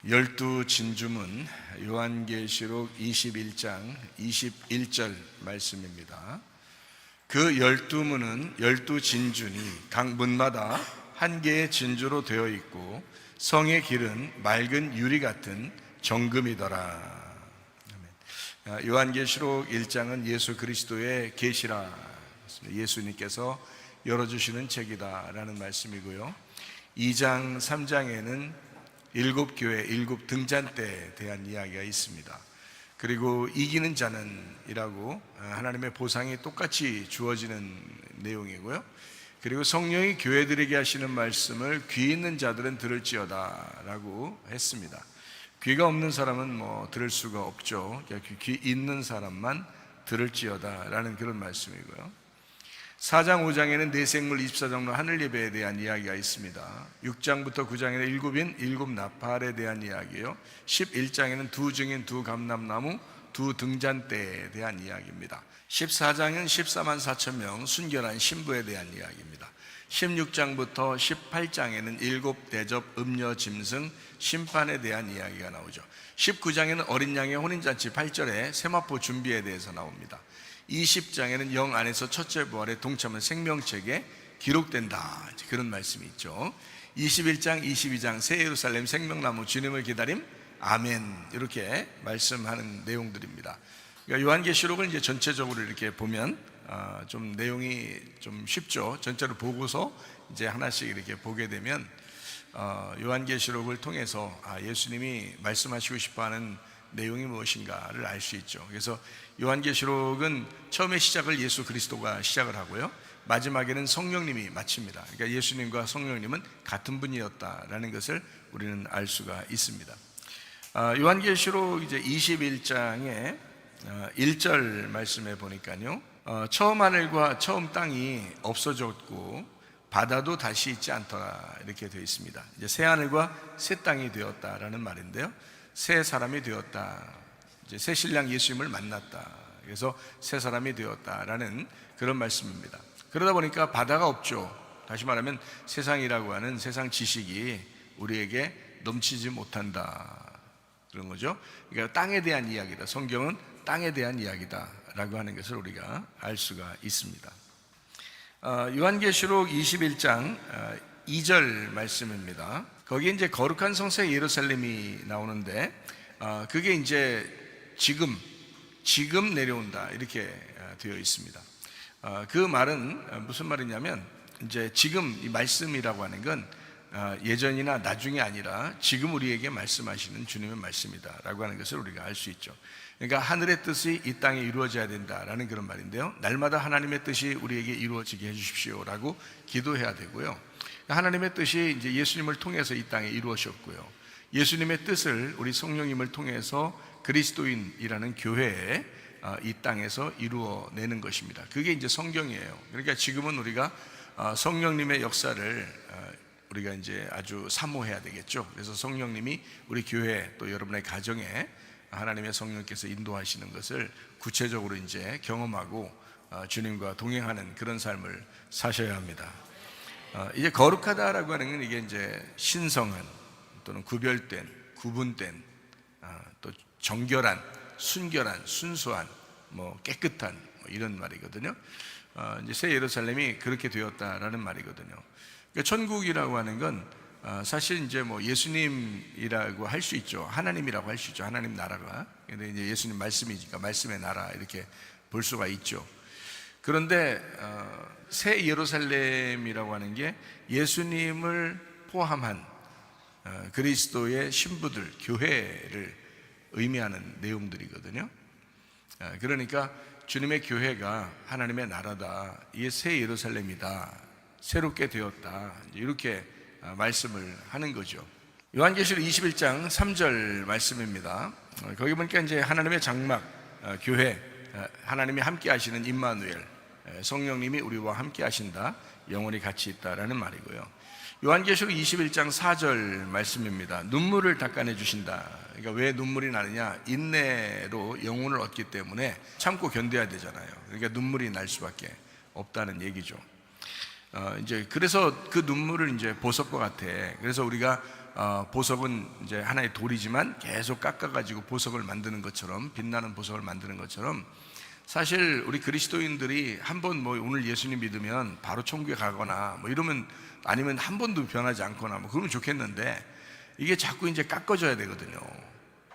열두 진주문 요한계시록 21장 21절 말씀입니다. 그 열두 문은 열두 진주니 각 문마다 한 개의 진주로 되어 있고 성의 길은 맑은 유리 같은 정금이더라. 요한계시록 1장은 예수 그리스도의 계시라, 예수님께서 열어주시는 책이다 라는 말씀이고요. 2장 3장에는 일곱 교회, 일곱 등잔대에 대한 이야기가 있습니다. 그리고 이기는 자는 이라고 하나님의 보상이 똑같이 주어지는 내용이고요. 그리고 성령이 교회들에게 하시는 말씀을 귀 있는 자들은 들을지어다 라고 했습니다. 귀가 없는 사람은 들을 수가 없죠. 귀 있는 사람만 들을지어다 라는 그런 말씀이고요. 4장 5장에는 내생물 24장로 하늘 예배에 대한 이야기가 있습니다. 6장부터 9장에는 일곱인 일곱 나팔에 대한 이야기예요. 11장에는 두 증인 두 감람나무 두 등잔대에 대한 이야기입니다. 14장은 14만 4천 명 순결한 신부에 대한 이야기입니다. 16장부터 18장에는 일곱 대접 음녀 짐승 심판에 대한 이야기가 나오죠. 19장에는 어린 양의 혼인잔치 8절에 세마포 준비에 대해서 나옵니다. 20장에는 영 안에서 첫째 부활에 동참한 생명책에 기록된다, 그런 말씀이 있죠. 21장 22장 새 예루살렘 생명나무 주님을 기다림 아멘, 이렇게 말씀하는 내용들입니다. 그러니까 요한계시록을 이제 전체적으로 이렇게 보면 좀 내용이 좀 쉽죠. 전체로 보고서 이제 하나씩 이렇게 보게 되면 요한계시록을 통해서 예수님이 말씀하시고 싶어하는 내용이 무엇인가를 알 수 있죠. 그래서 요한계시록은 처음에 시작을 예수 그리스도가 시작을 하고요, 마지막에는 성령님이 마칩니다. 그러니까 예수님과 성령님은 같은 분이었다라는 것을 우리는 알 수가 있습니다. 요한계시록 이제 21장에 1절 말씀에 보니까요, 처음 하늘과 처음 땅이 없어졌고 바다도 다시 있지 않더라, 이렇게 되어 있습니다. 이제 새 하늘과 새 땅이 되었다라는 말인데요, 새 사람이 되었다, 이제 새 신랑 예수님을 만났다, 그래서 새 사람이 되었다라는 그런 말씀입니다. 그러다 보니까 바다가 없죠. 다시 말하면 세상이라고 하는 세상 지식이 우리에게 넘치지 못한다, 그런 거죠. 그러니까 땅에 대한 이야기다, 성경은 땅에 대한 이야기다 라고 하는 것을 우리가 알 수가 있습니다. 요한계시록 21장 2절 말씀입니다. 거기에 이제 거룩한 성새 예루살렘이 나오는데, 그게 이제 지금 내려온다, 이렇게 되어 있습니다. 그 말은 무슨 말이냐면, 이제 지금 이 말씀이라고 하는 건 예전이나 나중이 아니라 지금 우리에게 말씀하시는 주님의 말씀이다 라고 하는 것을 우리가 알 수 있죠. 그러니까 하늘의 뜻이 이 땅에 이루어져야 된다라는 그런 말인데요, 날마다 하나님의 뜻이 우리에게 이루어지게 해주십시오 라고 기도해야 되고요, 하나님의 뜻이 이제 예수님을 통해서 이 땅에 이루어졌고요, 예수님의 뜻을 우리 성령님을 통해서 그리스도인이라는 교회에 이 땅에서 이루어내는 것입니다. 그게 이제 성경이에요. 그러니까 지금은 우리가 성령님의 역사를 우리가 이제 아주 사모해야 되겠죠. 그래서 성령님이 우리 교회 또 여러분의 가정에 하나님의 성령께서 인도하시는 것을 구체적으로 이제 경험하고 주님과 동행하는 그런 삶을 사셔야 합니다. 이제 거룩하다라고 하는 건 이게 이제 신성한 또는 구별된, 구분된, 또 정결한, 순결한, 순수한, 깨끗한 이런 말이거든요. 이제 새 예루살렘이 그렇게 되었다라는 말이거든요. 그러니까 천국이라고 하는 건 사실 이제 예수님이라고 할 수 있죠. 하나님이라고 할 수 있죠. 하나님 나라가. 근데 이제 예수님 말씀이니까 말씀의 나라, 이렇게 볼 수가 있죠. 그런데 새 예루살렘이라고 하는 게 예수님을 포함한 그리스도의 신부들, 교회를 의미하는 내용들이거든요. 그러니까 주님의 교회가 하나님의 나라다, 이게 새 예루살렘이다, 새롭게 되었다, 이렇게 말씀을 하는 거죠. 요한계시록 21장 3절 말씀입니다. 거기 보니까 이제 하나님의 장막, 교회, 하나님이 함께 하시는 임마누엘, 성령님이 우리와 함께 하신다, 영원히 같이 있다라는 말이고요. 요한계시록 21장 4절 말씀입니다. 눈물을 닦아내 주신다. 그러니까 왜 눈물이 나느냐, 인내로 영혼을 얻기 때문에 참고 견뎌야 되잖아요. 그러니까 눈물이 날 수밖에 없다는 얘기죠. 이제 그래서 그 눈물을 이제 보석과 같아. 그래서 우리가 보석은 이제 하나의 돌이지만 계속 깎아가지고 보석을 만드는 것처럼, 빛나는 보석을 만드는 것처럼, 사실 우리 그리스도인들이 한번 뭐 오늘 예수님 믿으면 바로 천국에 가거나 뭐 이러면, 아니면 한 번도 변하지 않거나 뭐 그러면 좋겠는데, 이게 자꾸 이제 깎아져야 되거든요.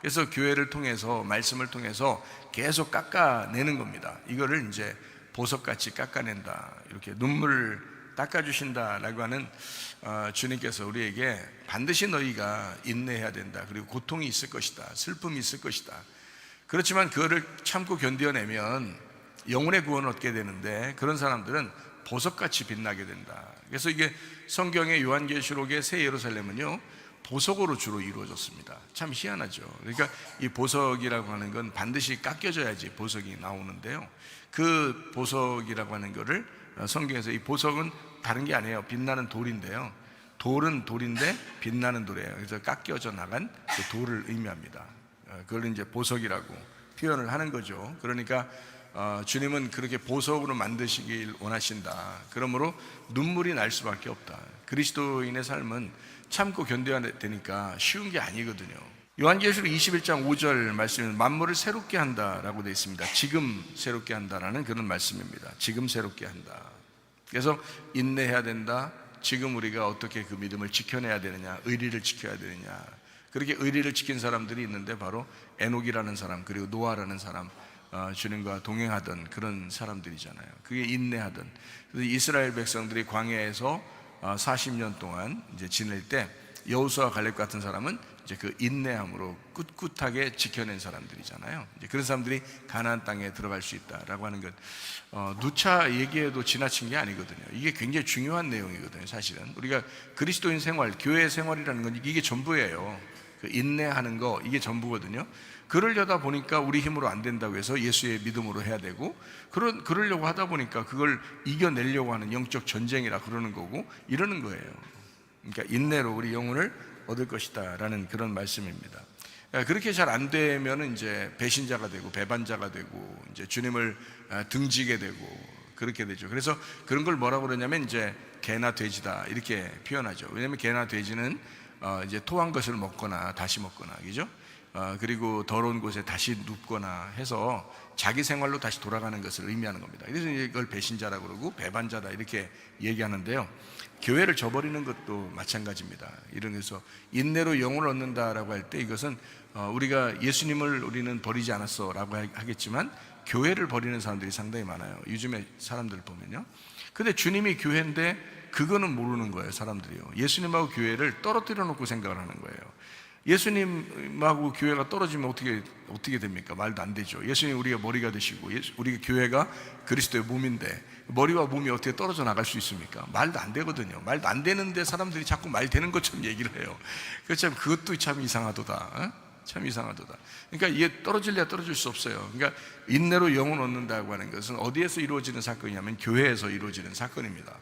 그래서 교회를 통해서, 말씀을 통해서 계속 깎아내는 겁니다. 이거를 이제 보석같이 깎아낸다, 이렇게 눈물을 닦아주신다라고 하는 주님께서 우리에게 반드시 너희가 인내해야 된다, 그리고 고통이 있을 것이다, 슬픔이 있을 것이다. 그렇지만 그거를 참고 견뎌내면 영혼의 구원을 얻게 되는데, 그런 사람들은 보석같이 빛나게 된다. 그래서 이게 성경의 요한계시록의 새 예루살렘은요, 보석으로 주로 이루어졌습니다. 참 희한하죠. 그러니까 이 보석이라고 하는 건 반드시 깎여져야지 보석이 나오는데요, 그 보석이라고 하는 거를 성경에서, 이 보석은 다른 게 아니에요. 빛나는 돌인데요, 돌은 돌인데 빛나는 돌이에요. 그래서 깎여져 나간 그 돌을 의미합니다. 그걸 이제 보석이라고 표현을 하는 거죠. 그러니까 주님은 그렇게 보석으로 만드시길 원하신다. 그러므로 눈물이 날 수밖에 없다. 그리스도인의 삶은 참고 견뎌야 되니까 쉬운 게 아니거든요. 요한계시록 21장 5절 말씀은 만물을 새롭게 한다라고 되어 있습니다. 지금 새롭게 한다라는 그런 말씀입니다. 지금 새롭게 한다. 그래서 인내해야 된다. 지금 우리가 어떻게 그 믿음을 지켜내야 되느냐, 의리를 지켜야 되느냐. 그렇게 의리를 지킨 사람들이 있는데 바로 에녹이라는 사람, 그리고 노아라는 사람, 주님과 동행하던 그런 사람들이잖아요. 그게 인내하던. 그래서 이스라엘 백성들이 광야에서 40년 동안 이제 지낼 때 여호수아 갈렙 같은 사람은 이제 그 인내함으로 꿋꿋하게 지켜낸 사람들이잖아요. 이제 그런 사람들이 가나안 땅에 들어갈 수 있다라고 하는 것, 누차 얘기해도 지나친 게 아니거든요. 이게 굉장히 중요한 내용이거든요. 사실은 우리가 그리스도인 생활, 교회 생활이라는 건 이게 전부예요. 그 인내하는 거, 이게 전부거든요. 그러려다 보니까 우리 힘으로 안 된다고 해서 예수의 믿음으로 해야 되고, 그러려고 하다 보니까 그걸 이겨내려고 하는 영적 전쟁이라 그러는 거고, 이러는 거예요. 그러니까 인내로 우리 영혼을 얻을 것이다 라는 그런 말씀입니다. 그렇게 잘 안 되면 이제 배신자가 되고 배반자가 되고 이제 주님을 등지게 되고 그렇게 되죠. 그래서 그런 걸 뭐라고 그러냐면 이제 개나 돼지다 이렇게 표현하죠. 왜냐하면 개나 돼지는 이제 토한 것을 먹거나 다시 먹거나, 그죠? 그리고 더러운 곳에 다시 눕거나 해서 자기 생활로 다시 돌아가는 것을 의미하는 겁니다. 그래서 이걸 배신자라고 그러고 배반자다 이렇게 얘기하는데요, 교회를 저버리는 것도 마찬가지입니다. 이런데서 인내로 영혼을 얻는다라고 할 때 이것은 우리가 예수님을 우리는 버리지 않았어 라고 하겠지만 교회를 버리는 사람들이 상당히 많아요. 요즘에 사람들 보면요. 근데 주님이 교회인데 그거는 모르는 거예요. 사람들이요, 예수님하고 교회를 떨어뜨려 놓고 생각을 하는 거예요. 예수님하고 교회가 떨어지면 어떻게 됩니까? 말도 안 되죠. 예수님 우리가 머리가 되시고 우리가 교회가 그리스도의 몸인데 머리와 몸이 어떻게 떨어져 나갈 수 있습니까? 말도 안 되거든요. 말도 안 되는데 사람들이 자꾸 말 되는 것처럼 얘기를 해요. 참 그것도 참 이상하도다. 참 이상하도다. 그러니까 이게 떨어질래야 떨어질 수 없어요. 그러니까 인내로 영혼 얻는다고 하는 것은 어디에서 이루어지는 사건이냐면 교회에서 이루어지는 사건입니다.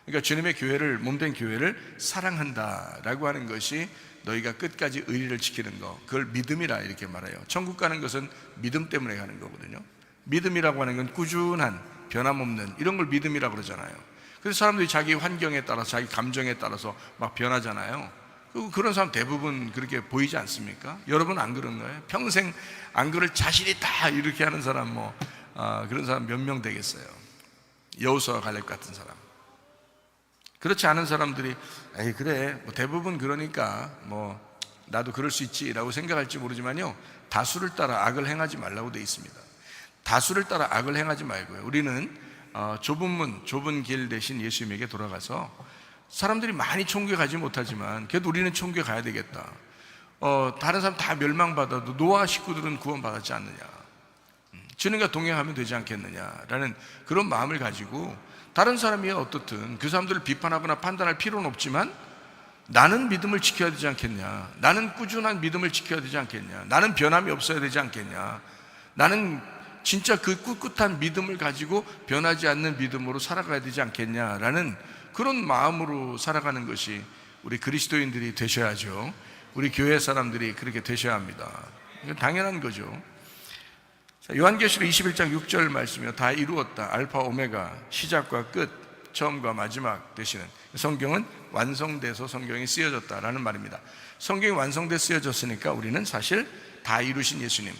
그러니까 주님의 교회를, 몸된 교회를 사랑한다라고 하는 것이 너희가 끝까지 의리를 지키는 거, 그걸 믿음이라 이렇게 말해요. 천국 가는 것은 믿음 때문에 가는 거거든요. 믿음이라고 하는 건 꾸준한, 변함없는 이런 걸 믿음이라고 그러잖아요. 그래서 사람들이 자기 환경에 따라서, 자기 감정에 따라서 막 변하잖아요. 그런 사람 대부분 그렇게 보이지 않습니까? 여러분 안 그런 거예요? 평생 안 그럴 자신이 다 이렇게 하는 사람 그런 사람 몇 명 되겠어요? 여호수아 갈렙 같은 사람. 그렇지 않은 사람들이 에이 그래 뭐 대부분 그러니까 뭐 나도 그럴 수 있지 라고 생각할지 모르지만요, 다수를 따라 악을 행하지 말라고 되어 있습니다. 다수를 따라 악을 행하지 말고요, 우리는 좁은 문, 좁은 길 대신 예수님에게 돌아가서, 사람들이 많이 천국에 가지 못하지만 그래도 우리는 천국에 가야 되겠다. 다른 사람 다 멸망받아도 노아 식구들은 구원받았지 않느냐, 주님과 동행하면 되지 않겠느냐라는 그런 마음을 가지고, 다른 사람이 어떻든 그 사람들을 비판하거나 판단할 필요는 없지만 나는 믿음을 지켜야 되지 않겠냐, 나는 꾸준한 믿음을 지켜야 되지 않겠냐, 나는 변함이 없어야 되지 않겠냐, 나는 진짜 그 꿋꿋한 믿음을 가지고 변하지 않는 믿음으로 살아가야 되지 않겠냐라는 그런 마음으로 살아가는 것이 우리 그리스도인들이 되셔야죠. 우리 교회 사람들이 그렇게 되셔야 합니다. 이건 당연한 거죠. 요한계시록 21장 6절 말씀이요, 다 이루었다. 알파 오메가, 시작과 끝, 처음과 마지막 되시는, 성경은 완성돼서 성경이 쓰여졌다라는 말입니다. 성경이 완성돼 쓰여졌으니까 우리는 사실 다 이루신 예수님,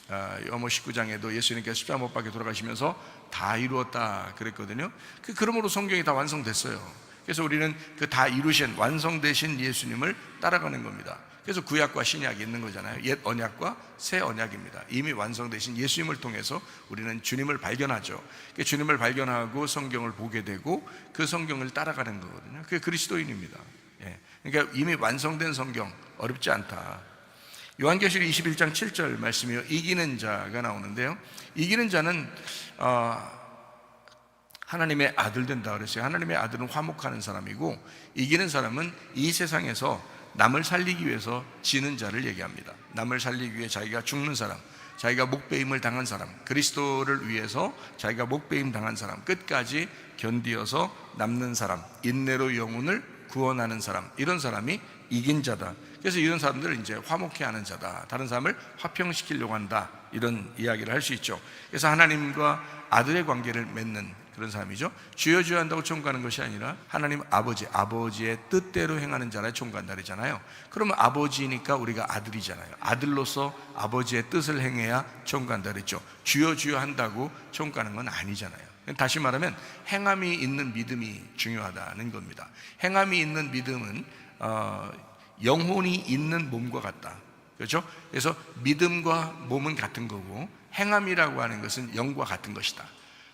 요한복음 19장에도 예수님께서 십자가 못 박혀 돌아가시면서 다 이루었다 그랬거든요. 그러므로 성경이 다 완성됐어요. 그래서 우리는 그 다 이루신 완성되신 예수님을 따라가는 겁니다. 그래서 구약과 신약이 있는 거잖아요. 옛 언약과 새 언약입니다. 이미 완성되신 예수님을 통해서 우리는 주님을 발견하죠. 주님을 발견하고 성경을 보게 되고 그 성경을 따라가는 거거든요. 그게 그리스도인입니다. 그러니까 이미 완성된 성경, 어렵지 않다. 요한계시록 21장 7절 말씀이요, 이기는 자가 나오는데요, 이기는 자는 하나님의 아들 된다 그랬어요. 하나님의 아들은 화목하는 사람이고, 이기는 사람은 이 세상에서 남을 살리기 위해서 지는 자를 얘기합니다. 남을 살리기 위해 자기가 죽는 사람, 자기가 목배임을 당한 사람, 그리스도를 위해서 자기가 목배임 당한 사람, 끝까지 견디어서 남는 사람, 인내로 영혼을 구원하는 사람, 이런 사람이 이긴 자다. 그래서 이런 사람들을 이제 화목해 하는 자다, 다른 사람을 화평시키려고 한다, 이런 이야기를 할 수 있죠. 그래서 하나님과 아들의 관계를 맺는 그런 사람이죠. 주여 주여 한다고 총가는 것이 아니라 하나님 아버지의 뜻대로 행하는 자라 총가한다 그러잖아요. 그러면 아버지니까 우리가 아들이잖아요. 아들로서 아버지의 뜻을 행해야 총가한다 그랬죠. 주여 주여 한다고 총가는 건 아니잖아요. 다시 말하면 행함이 있는 믿음이 중요하다는 겁니다. 행함이 있는 믿음은 영혼이 있는 몸과 같다, 그렇죠? 그래서 믿음과 몸은 같은 거고, 행함이라고 하는 것은 영과 같은 것이다.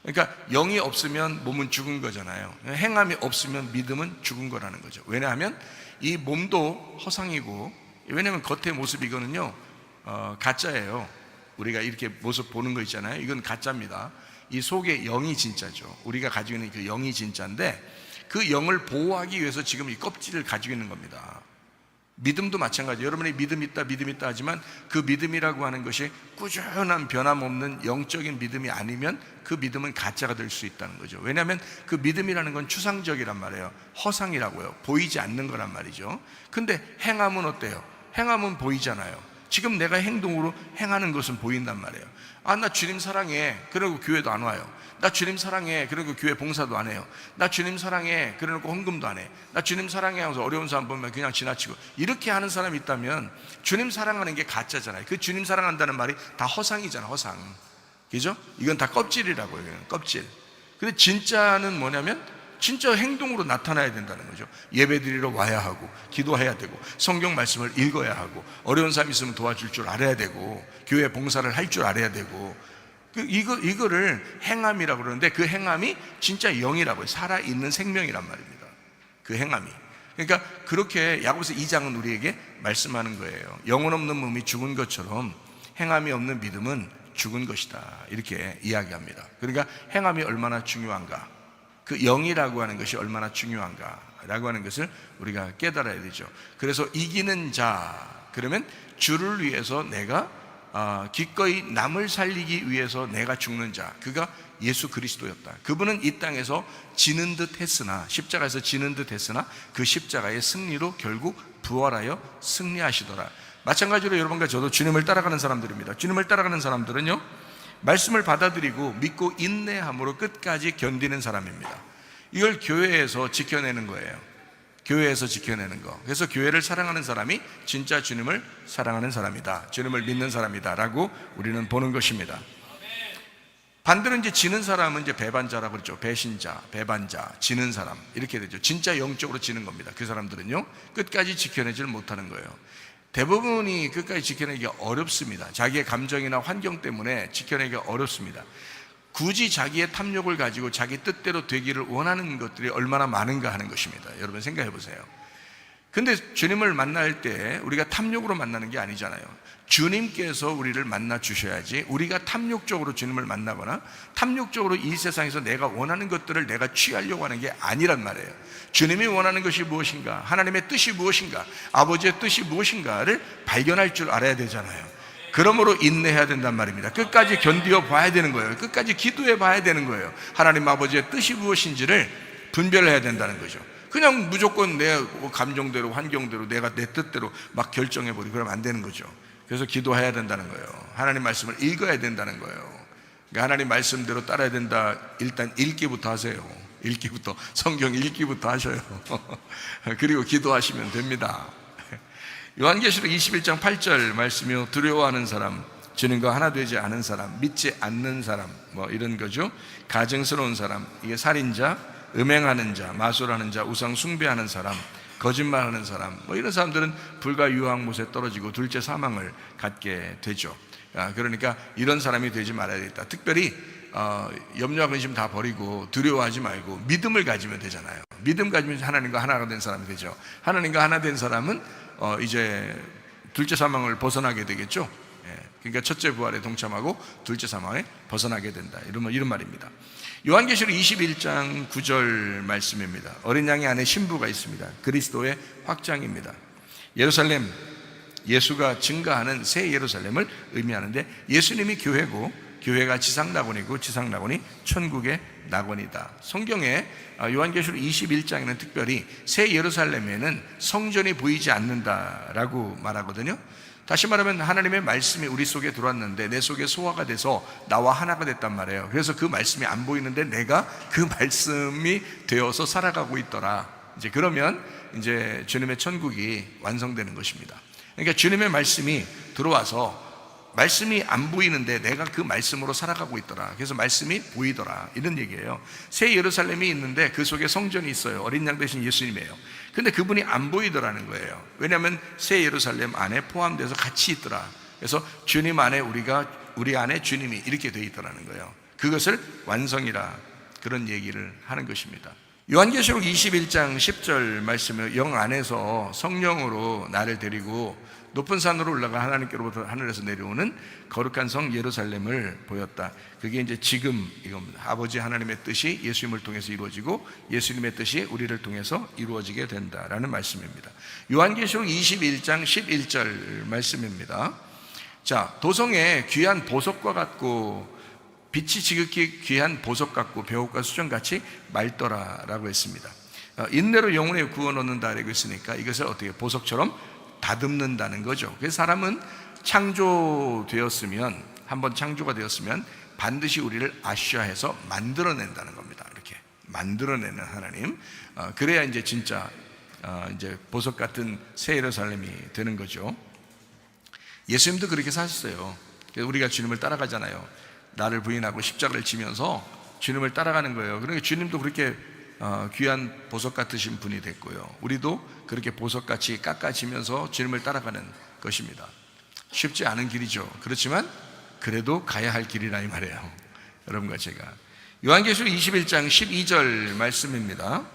그러니까 영이 없으면 몸은 죽은 거잖아요. 행함이 없으면 믿음은 죽은 거라는 거죠. 왜냐하면 이 몸도 허상이고, 왜냐하면 겉의 모습이거든요, 가짜예요. 우리가 이렇게 모습 보는 거 있잖아요, 이건 가짜입니다. 이 속에 영이 진짜죠. 우리가 가지고 있는 그 영이 진짜인데, 그 영을 보호하기 위해서 지금 이 껍질을 가지고 있는 겁니다. 믿음도 마찬가지예요. 여러분이 믿음 있다 하지만 그 믿음이라고 하는 것이 꾸준한 변함없는 영적인 믿음이 아니면 그 믿음은 가짜가 될 수 있다는 거죠. 왜냐하면 그 믿음이라는 건 추상적이란 말이에요. 허상이라고요. 보이지 않는 거란 말이죠. 근데 행함은 어때요? 행함은 보이잖아요. 지금 내가 행동으로 행하는 것은 보인단 말이에요. 나 주님 사랑해, 그러고 교회도 안 와요. 나 주님 사랑해, 그러고 교회 봉사도 안 해요. 나 주님 사랑해, 그러고 헌금도 안 해. 나 주님 사랑해 하면서 어려운 사람 보면 그냥 지나치고, 이렇게 하는 사람이 있다면 주님 사랑하는 게 가짜잖아요. 그 주님 사랑한다는 말이 다 허상이잖아, 허상. 그죠? 이건 다 껍질이라고요. 껍질. 근데 진짜는 뭐냐면 진짜 행동으로 나타나야 된다는 거죠. 예배드리러 와야 하고, 기도해야 되고, 성경 말씀을 읽어야 하고, 어려운 사람 있으면 도와줄 줄 알아야 되고, 교회 봉사를 할 줄 알아야 되고, 이거를 행함이라고 그러는데, 그 행함이 진짜 영이라고 해요. 살아있는 생명이란 말입니다. 그 행함이. 그러니까 그렇게 야고보서 2장은 우리에게 말씀하는 거예요. 영혼 없는 몸이 죽은 것처럼 행함이 없는 믿음은 죽은 것이다, 이렇게 이야기합니다. 그러니까 행함이 얼마나 중요한가, 그 영이라고 하는 것이 얼마나 중요한가라고 하는 것을 우리가 깨달아야 되죠. 그래서 이기는 자, 그러면 주를 위해서 내가 기꺼이 남을 살리기 위해서 내가 죽는 자, 그가 예수 그리스도였다. 그분은 이 땅에서 지는 듯 했으나, 십자가에서 지는 듯 했으나 그 십자가의 승리로 결국 부활하여 승리하시더라. 마찬가지로 여러분과 저도 주님을 따라가는 사람들입니다. 주님을 따라가는 사람들은요, 말씀을 받아들이고 믿고 인내함으로 끝까지 견디는 사람입니다. 이걸 교회에서 지켜내는 거예요. 교회에서 지켜내는 거. 그래서 교회를 사랑하는 사람이 진짜 주님을 사랑하는 사람이다, 주님을 믿는 사람이다 라고 우리는 보는 것입니다. 반대로 이제 지는 사람은 이제 배반자라고 그랬죠. 배신자, 배반자, 지는 사람, 이렇게 되죠. 진짜 영적으로 지는 겁니다. 그 사람들은요, 끝까지 지켜내질 못하는 거예요. 대부분이 끝까지 지켜내기가 어렵습니다. 자기의 감정이나 환경 때문에 지켜내기가 어렵습니다. 굳이 자기의 탐욕을 가지고 자기 뜻대로 되기를 원하는 것들이 얼마나 많은가 하는 것입니다. 여러분 생각해 보세요. 근데 주님을 만날 때 우리가 탐욕으로 만나는 게 아니잖아요. 주님께서 우리를 만나 주셔야지, 우리가 탐욕적으로 주님을 만나거나 탐욕적으로 이 세상에서 내가 원하는 것들을 내가 취하려고 하는 게 아니란 말이에요. 주님이 원하는 것이 무엇인가, 하나님의 뜻이 무엇인가, 아버지의 뜻이 무엇인가를 발견할 줄 알아야 되잖아요. 그러므로 인내해야 된단 말입니다. 끝까지 견디어 봐야 되는 거예요. 끝까지 기도해 봐야 되는 거예요. 하나님 아버지의 뜻이 무엇인지를 분별해야 된다는 거죠. 그냥 무조건 내 감정대로, 환경대로, 내가 내 뜻대로 막 결정해버리고 그러면 안 되는 거죠. 그래서 기도해야 된다는 거예요. 하나님 말씀을 읽어야 된다는 거예요. 그러니까 하나님 말씀대로 따라야 된다. 일단 읽기부터 하세요. 읽기부터, 성경 읽기부터 하셔요. 그리고 기도하시면 됩니다. 요한계시록 21장 8절 말씀이요, 두려워하는 사람, 주님과 하나 되지 않은 사람, 믿지 않는 사람, 뭐 이런 거죠. 가증스러운 사람, 이게 살인자, 음행하는 자, 마술하는 자, 우상 숭배하는 사람, 거짓말하는 사람, 뭐 이런 사람들은 불과 유황못에 떨어지고 둘째 사망을 갖게 되죠. 그러니까 이런 사람이 되지 말아야겠다. 특별히 염려와 근심 다 버리고 두려워하지 말고 믿음을 가지면 되잖아요. 믿음 가지면 하나님과 하나가 된 사람이 되죠. 하나님과 하나 된 사람은 이제 둘째 사망을 벗어나게 되겠죠. 그러니까 첫째 부활에 동참하고 둘째 사망에 벗어나게 된다, 이런 말입니다. 요한계시록 21장 9절 말씀입니다. 어린 양의 안에 신부가 있습니다. 그리스도의 확장입니다. 예루살렘, 예수가 증가하는 새 예루살렘을 의미하는데, 예수님이 교회고 교회가 지상낙원이고 지상낙원이 천국의 낙원이다. 성경에 요한계시록 21장에는 특별히 새 예루살렘에는 성전이 보이지 않는다라고 말하거든요. 다시 말하면 하나님의 말씀이 우리 속에 들어왔는데 내 속에 소화가 돼서 나와 하나가 됐단 말이에요. 그래서 그 말씀이 안 보이는데 내가 그 말씀이 되어서 살아가고 있더라. 이제 그러면 이제 주님의 천국이 완성되는 것입니다. 그러니까 주님의 말씀이 들어와서 말씀이 안 보이는데 내가 그 말씀으로 살아가고 있더라. 그래서 말씀이 보이더라, 이런 얘기예요. 새 예루살렘이 있는데 그 속에 성전이 있어요. 어린 양 대신 예수님이에요. 근데 그분이 안 보이더라는 거예요. 왜냐하면 새 예루살렘 안에 포함돼서 같이 있더라. 그래서 주님 안에 우리 안에 주님이 이렇게 돼 있더라는 거예요. 그것을 완성이라, 그런 얘기를 하는 것입니다. 요한계시록 21장 10절 말씀에 영 안에서 성령으로 나를 데리고 높은 산으로 올라가 하나님께로부터 하늘에서 내려오는 거룩한 성 예루살렘을 보였다. 그게 이제 지금 이겁니다. 아버지 하나님의 뜻이 예수님을 통해서 이루어지고 예수님의 뜻이 우리를 통해서 이루어지게 된다라는 말씀입니다. 요한계시록 21장 11절 말씀입니다. 자, 도성에 귀한 보석과 같고 빛이 지극히 귀한 보석 같고 벼옷과 수정같이 맑더라라고 했습니다. 인내로 영혼의 구원 얻는다라고 했으니까 이것을 어떻게 보석처럼 다듬는다는 거죠. 그래서 사람은 창조되었으면, 한번 창조가 되었으면 반드시 우리를 아시아해서 만들어낸다는 겁니다. 이렇게 만들어내는 하나님, 그래야 이제 진짜 이제 보석 같은 새 예루살렘이 되는 거죠. 예수님도 그렇게 사셨어요. 우리가 주님을 따라가잖아요. 나를 부인하고 십자가를 지면서 주님을 따라가는 거예요. 그러니까 주님도 그렇게 귀한 보석 같으신 분이 됐고요. 우리도 그렇게 보석같이 깎아지면서 주님을 따라가는 것입니다. 쉽지 않은 길이죠. 그렇지만 그래도 가야 할 길이라 이 말이에요. 여러분과 제가 요한계시록 21장 12절 말씀입니다.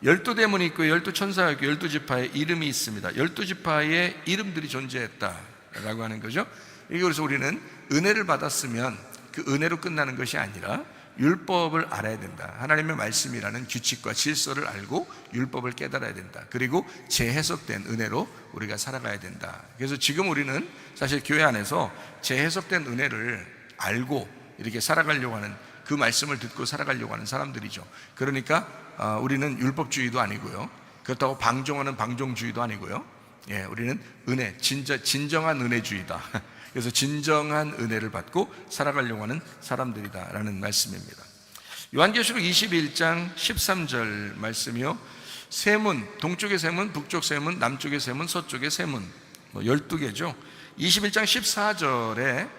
12대문이 있고 12천사가 있고 12지파의 이름이 있습니다. 12지파의 이름들이 존재했다라고 하는 거죠. 그래서 우리는 은혜를 받았으면 그 은혜로 끝나는 것이 아니라 율법을 알아야 된다. 하나님의 말씀이라는 규칙과 질서를 알고 율법을 깨달아야 된다. 그리고 재해석된 은혜로 우리가 살아가야 된다. 그래서 지금 우리는 사실 교회 안에서 재해석된 은혜를 알고 이렇게 살아가려고 하는, 그 말씀을 듣고 살아가려고 하는 사람들이죠. 그러니까 우리는 율법주의도 아니고요, 그렇다고 방종하는 방종주의도 아니고요. 우리는 은혜, 진정한 은혜주의다. 그래서 진정한 은혜를 받고 살아가려고 하는 사람들이다라는 말씀입니다. 요한계시록 21장 13절 말씀이요, 세문, 동쪽의 세문, 북쪽 세문, 남쪽의 세문, 서쪽의 세문, 12개죠 21장 14절에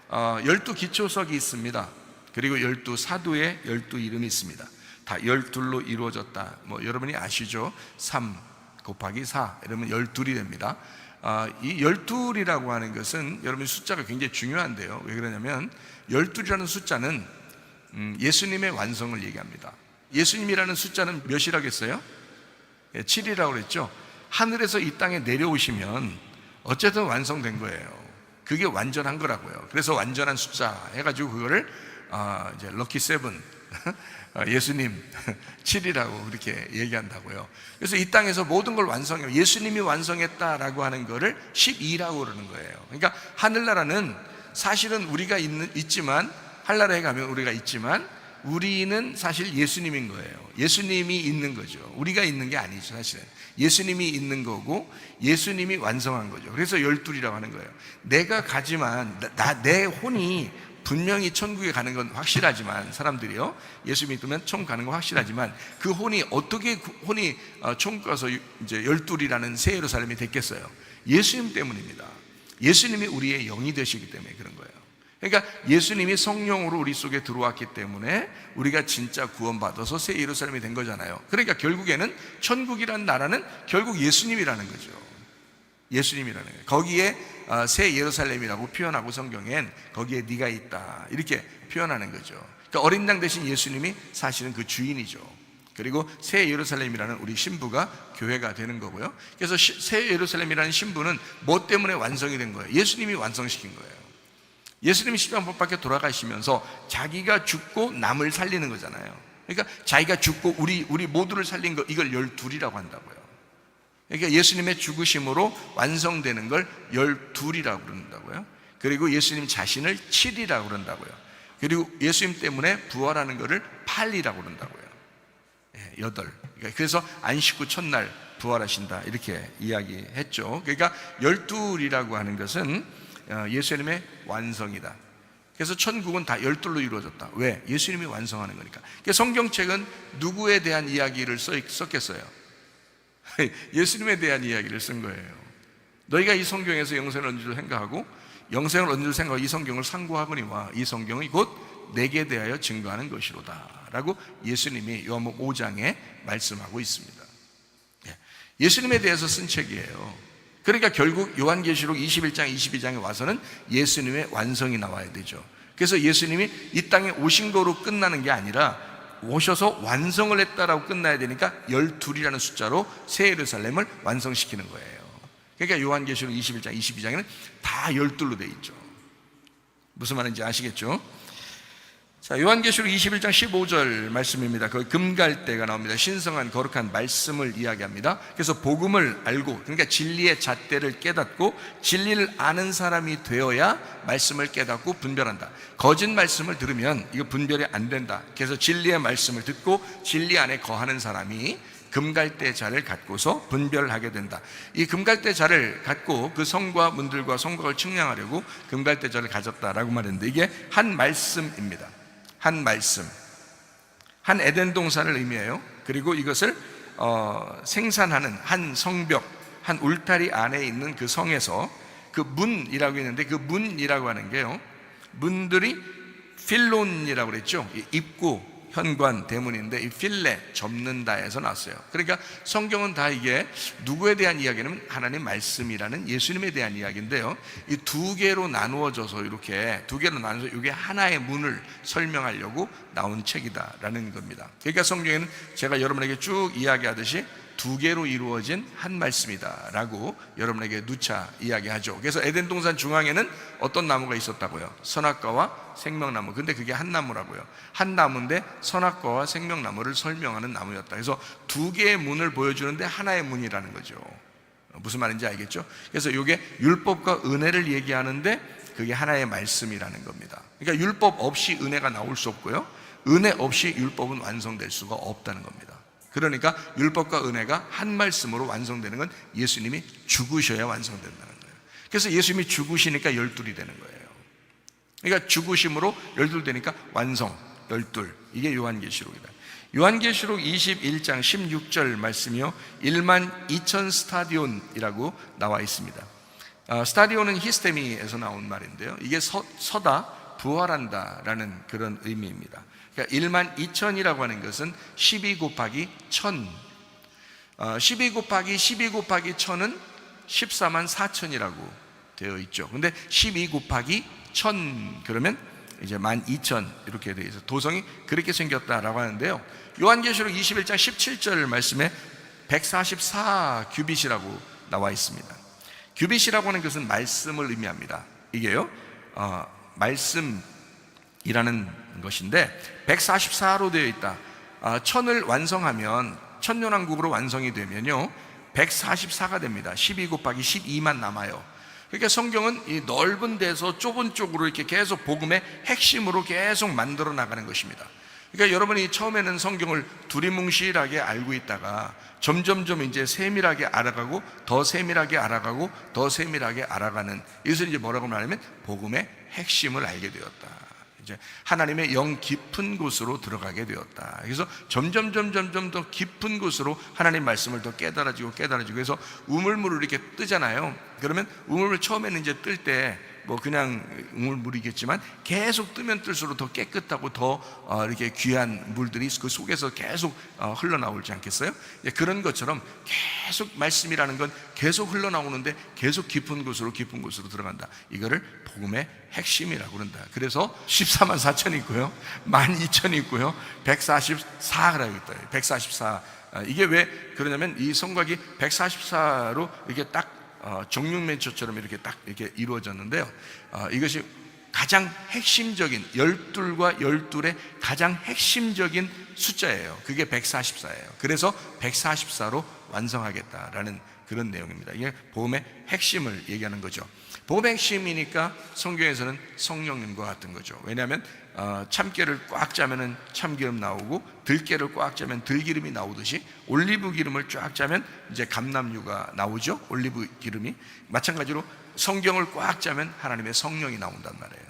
12기초석이 있습니다. 그리고 12사도의 12 이름이 있습니다. 다 12로 이루어졌다. 여러분이 아시죠? 3 곱하기 4 이러면 12이 됩니다. 이 12이라고 하는 것은 여러분 숫자가 굉장히 중요한데요. 왜 그러냐면 12이라는 숫자는 예수님의 완성을 얘기합니다. 예수님이라는 숫자는 몇이라겠어요? 7이라고 그랬죠. 하늘에서 이 땅에 내려오시면 어쨌든 완성된 거예요. 그게 완전한 거라고요. 그래서 완전한 숫자 해가지고 그거를 이제 럭키 세븐 예수님 7이라고 그렇게 얘기한다고요. 그래서 이 땅에서 모든 걸 완성해요. 예수님이 완성했다라고 하는 거를 12라고 그러는 거예요. 그러니까 하늘나라는 사실은 우리가 있지만, 한나라에 가면 우리가 있지만 우리는 사실 예수님인 거예요. 예수님이 있는 거죠. 우리가 있는 게 아니죠. 사실은 예수님이 있는 거고 예수님이 완성한 거죠. 그래서 12이라고 하는 거예요. 내가 가지만 내 혼이 분명히 천국에 가는 건 확실하지만, 사람들이요, 예수 믿으면 천국 가는 건 확실하지만, 그 혼이 어떻게 혼이 천국 가서 이제 열둘이라는 새 예루살렘이 됐겠어요? 예수님 때문입니다. 예수님이 우리의 영이 되시기 때문에 그런 거예요. 그러니까 예수님이 성령으로 우리 속에 들어왔기 때문에 우리가 진짜 구원받아서 새 예루살렘이 된 거잖아요. 그러니까 결국에는 천국이라는 나라는 결국 예수님이라는 거죠. 예수님이라는 거예요. 거기에 새 예루살렘이라고 표현하고, 성경엔 거기에 네가 있다 이렇게 표현하는 거죠. 그러니까 어린 양 대신 예수님이 사실은 그 주인이죠. 그리고 새 예루살렘이라는 우리 신부가 교회가 되는 거고요. 그래서 새 예루살렘이라는 신부는 뭐 때문에 완성이 된 거예요? 예수님이 완성시킨 거예요. 예수님이 십자가 밖에 돌아가시면서 자기가 죽고 남을 살리는 거잖아요. 그러니까 자기가 죽고 우리 모두를 살린 거, 이걸 열둘이라고 한다고요. 그러니까 예수님의 죽으심으로 완성되는 걸 열둘이라고 그런다고요. 그리고 예수님 자신을 7이라고 그런다고요. 그리고 예수님 때문에 부활하는 것을 8이라고 그런다고요. 8. 그래서 안식 후 첫날 부활하신다 이렇게 이야기했죠. 그러니까 12이라고 하는 것은 예수님의 완성이다. 그래서 천국은 다 12로 이루어졌다. 왜? 예수님이 완성하는 거니까. 그러니까 성경책은 누구에 대한 이야기를 썼겠어요? 예수님에 대한 이야기를 쓴 거예요. 너희가 이 성경에서 영생을 얻는 줄 생각하고 영생을 얻는 줄 생각하고 이 성경을 상고하거니와 이 성경이 곧 내게 대하여 증거하는 것이로다 라고 예수님이 요한복음 5장에 말씀하고 있습니다. 예수님에 대해서 쓴 책이에요. 그러니까 결국 요한계시록 21장 22장에 와서는 예수님의 완성이 나와야 되죠. 그래서 예수님이 이 땅에 오신 거로 끝나는 게 아니라 오셔서 완성을 했다라고 끝나야 되니까 12이라는 숫자로 새 예루살렘을 완성시키는 거예요. 그러니까 요한계시록 21장 22장에는 다 12로 돼 있죠. 무슨 말인지 아시겠죠? 자, 요한계시록 21장 15절 말씀입니다. 거기 금갈대가 나옵니다. 신성한 거룩한 말씀을 이야기합니다. 그래서 복음을 알고, 그러니까 진리의 잣대를 깨닫고 진리를 아는 사람이 되어야 말씀을 깨닫고 분별한다. 거짓 말씀을 들으면 이거 분별이 안 된다. 그래서 진리의 말씀을 듣고 진리 안에 거하는 사람이 금갈대 자를 갖고서 분별하게 된다. 이 금갈대 자를 갖고 그 성과 문들과 성곽을 측량하려고 금갈대 자를 가졌다라고 말했는데, 이게 한 말씀입니다. 한 말씀, 한 에덴 동산을 의미해요. 그리고 이것을 생산하는 한 성벽, 한 울타리 안에 있는 그 성에서 그 문이라고 했는데, 그 문이라고 하는 게요, 문들이 필론이라고 그랬죠. 입구, 현관, 대문인데 이 필레, 접는다에서 났어요. 그러니까 성경은 다 이게 누구에 대한 이야기냐면 하나님 말씀이라는 예수님에 대한 이야기인데요, 이 두 개로 나누어져서, 이렇게 두 개로 나눠서 이게 하나의 문을 설명하려고 나온 책이다라는 겁니다. 그러니까 성경에는 제가 여러분에게 쭉 이야기하듯이 두 개로 이루어진 한 말씀이다 라고 여러분에게 누차 이야기하죠. 그래서 에덴 동산 중앙에는 어떤 나무가 있었다고요? 선악과와 생명나무. 근데 그게 한 나무라고요. 한 나무인데 선악과와 생명나무를 설명하는 나무였다. 그래서 두 개의 문을 보여주는데 하나의 문이라는 거죠. 무슨 말인지 알겠죠? 그래서 이게 율법과 은혜를 얘기하는데 그게 하나의 말씀이라는 겁니다. 그러니까 율법 없이 은혜가 나올 수 없고요, 은혜 없이 율법은 완성될 수가 없다는 겁니다. 그러니까 율법과 은혜가 한 말씀으로 완성되는 건 예수님이 죽으셔야 완성된다는 거예요. 그래서 예수님이 죽으시니까 12이 되는 거예요. 그러니까 죽으심으로 12 되니까 완성, 12. 이게 요한계시록이다. 요한계시록 21장 16절 말씀이요, 12000 스타디온이라고 나와 있습니다. 스타디온은 히스테미에서 나온 말인데요, 이게 서다, 부활한다 라는 그런 의미입니다. 그러니까 12000이라고 하는 것은 12 곱하기 1000, 12 곱하기 12 곱하기 1000은 144,000이라고 되어 있죠. 근데 12 곱하기 1000 그러면 이제 12,000 이렇게 되어 있어서 도성이 그렇게 생겼다라고 하는데요, 요한계시록 21장 17절 말씀에 144 규빗이라고 나와 있습니다. 규빗이라고 하는 것은 말씀을 의미합니다. 이게요, 말씀이라는 것인데 144로 되어 있다. 1000을 완성하면, 천년왕국으로 완성이 되면요 144가 됩니다. 12 곱하기 12만 남아요. 그러니까 성경은 이 넓은 데서 좁은 쪽으로 이렇게 계속 복음의 핵심으로 계속 만들어 나가는 것입니다. 그러니까 여러분이 처음에는 성경을 두리뭉실하게 알고 있다가 점점점 이제 세밀하게 알아가고 더 세밀하게 알아가고 더 세밀하게 알아가는, 이것을 이제 뭐라고 말하면 복음의 핵심을 알게 되었다. 이제 하나님의 영 깊은 곳으로 들어가게 되었다. 그래서 점점 더 깊은 곳으로 하나님 말씀을 더 깨달아지고 그래서 우물물을 이렇게 뜨잖아요. 그러면 우물물 처음에는 이제 뜰 때 뭐 그냥 우물물이겠지만 계속 뜨면 뜰수록 더 깨끗하고 더 이렇게 귀한 물들이 그 속에서 계속 흘러나오지 않겠어요? 그런 것처럼 계속 말씀이라는 건 계속 흘러나오는데 계속 깊은 곳으로 들어간다. 이거를 복음의 핵심이라고 그런다. 그래서 14만 4천이 있고요, 12,000이 있고요, 144라고 있다. 144. 이게 왜 그러냐면 이 성곽이 144로 이렇게 딱 정육면초처럼 이렇게 딱 이렇게 이루어졌는데요. 이것이 가장 핵심적인 12과 12의 가장 핵심적인 숫자예요. 그게 144예요. 그래서 144로 완성하겠다라는 그런 내용입니다. 이게 복음의 핵심을 얘기하는 거죠. 복음의 핵심이니까 성경에서는 성령님과 같은 거죠. 왜냐하면 참깨를 꽉 짜면 참기름 나오고 들깨를 꽉 짜면 들기름이 나오듯이 올리브 기름을 쫙 짜면 이제 감람유가 나오죠. 올리브 기름이. 마찬가지로 성경을 꽉 짜면 하나님의 성령이 나온단 말이에요.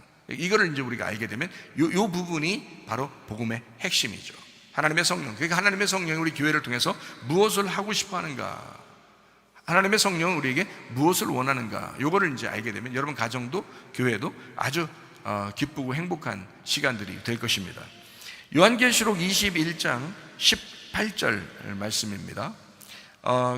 이거를 이제 우리가 알게 되면 요 부분이 바로 복음의 핵심이죠. 하나님의 성령. 그러니까 하나님의 성령이 우리 교회를 통해서 무엇을 하고 싶어 하는가, 하나님의 성령은 우리에게 무엇을 원하는가, 요거를 이제 알게 되면 여러분 가정도 교회도 아주 기쁘고 행복한 시간들이 될 것입니다. 요한계시록 21장 18절 말씀입니다.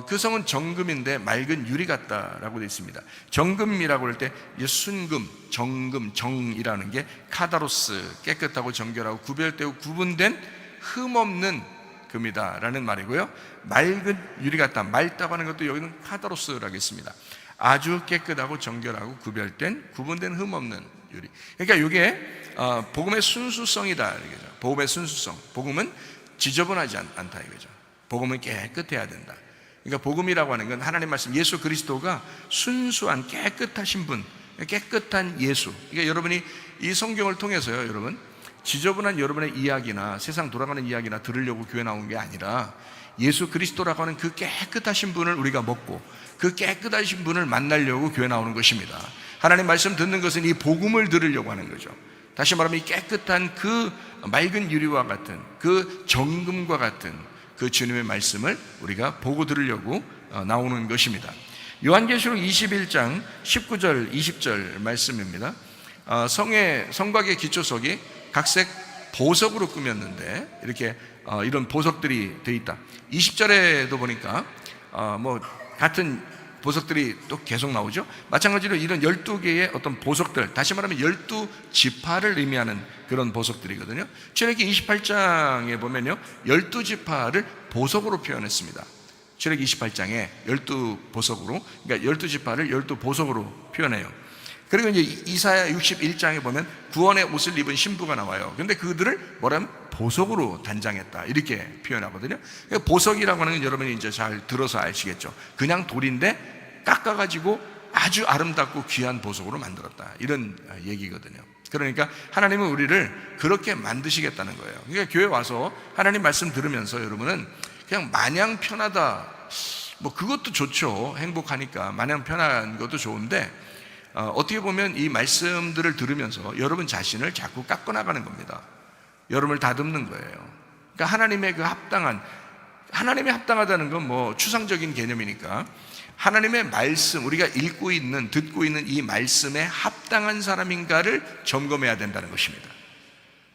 그 성은 정금인데 맑은 유리 같다라고 되어 있습니다. 정금이라고 할 때 순금, 정금, 정이라는 게 카다로스, 깨끗하고 정결하고 구별되고 구분된 흠없는 금이다라는 말이고요. 맑은 유리 같다, 맑다고 하는 것도 여기는 카다로스라고 했습니다. 아주 깨끗하고 정결하고 구별된, 구분된 흠없는 유리. 그러니까 이게 복음의 순수성이다 이거죠. 복음의 순수성. 복음은 지저분하지 않다 이거죠. 복음은 깨끗해야 된다. 그러니까 복음이라고 하는 건 하나님 말씀, 예수 그리스도가 순수한 깨끗하신 분, 깨끗한 예수. 그러니까 여러분이 이 성경을 통해서요, 여러분 지저분한 여러분의 이야기나 세상 돌아가는 이야기나 들으려고 교회 나온 게 아니라 예수 그리스도라고 하는 그 깨끗하신 분을 우리가 먹고 그 깨끗하신 분을 만나려고 교회 나오는 것입니다. 하나님 말씀 듣는 것은 이 복음을 들으려고 하는 거죠. 다시 말하면 이 깨끗한 그 맑은 유리와 같은 그 정금과 같은 그 주님의 말씀을 우리가 보고 들으려고 나오는 것입니다. 요한계시록 21장 19절 20절 말씀입니다. 성곽의 기초석이 각색 보석으로 꾸몄는데 이렇게 이런 보석들이 되어 있다. 20절에도 보니까 뭐 같은 보석들이 또 계속 나오죠. 마찬가지로 이런 12개의 어떤 보석들, 다시 말하면 12지파를 의미하는 그런 보석들이거든요. 출애굽기 28장에 보면요, 12지파를 보석으로 표현했습니다. 출애굽기 28장에 12보석으로, 그러니까 12지파를 12보석으로 표현해요. 그리고 이제 이사야 61장에 보면 구원의 옷을 입은 신부가 나와요. 근데 그들을 뭐라면 보석으로 단장했다 이렇게 표현하거든요. 보석이라고 하는 건 여러분이 이제 잘 들어서 아시겠죠. 그냥 돌인데 깎아가지고 아주 아름답고 귀한 보석으로 만들었다 이런 얘기거든요. 그러니까 하나님은 우리를 그렇게 만드시겠다는 거예요. 그러니까 교회 와서 하나님 말씀 들으면서 여러분은 그냥 마냥 편하다, 뭐 그것도 좋죠. 행복하니까 마냥 편한 것도 좋은데 어떻게 보면 이 말씀들을 들으면서 여러분 자신을 자꾸 깎아나가는 겁니다. 여러분을 다듬는 거예요. 그러니까 하나님의 그 합당한, 하나님의 합당하다는 건 뭐 추상적인 개념이니까 하나님의 말씀, 우리가 읽고 있는, 듣고 있는 이 말씀에 합당한 사람인가를 점검해야 된다는 것입니다.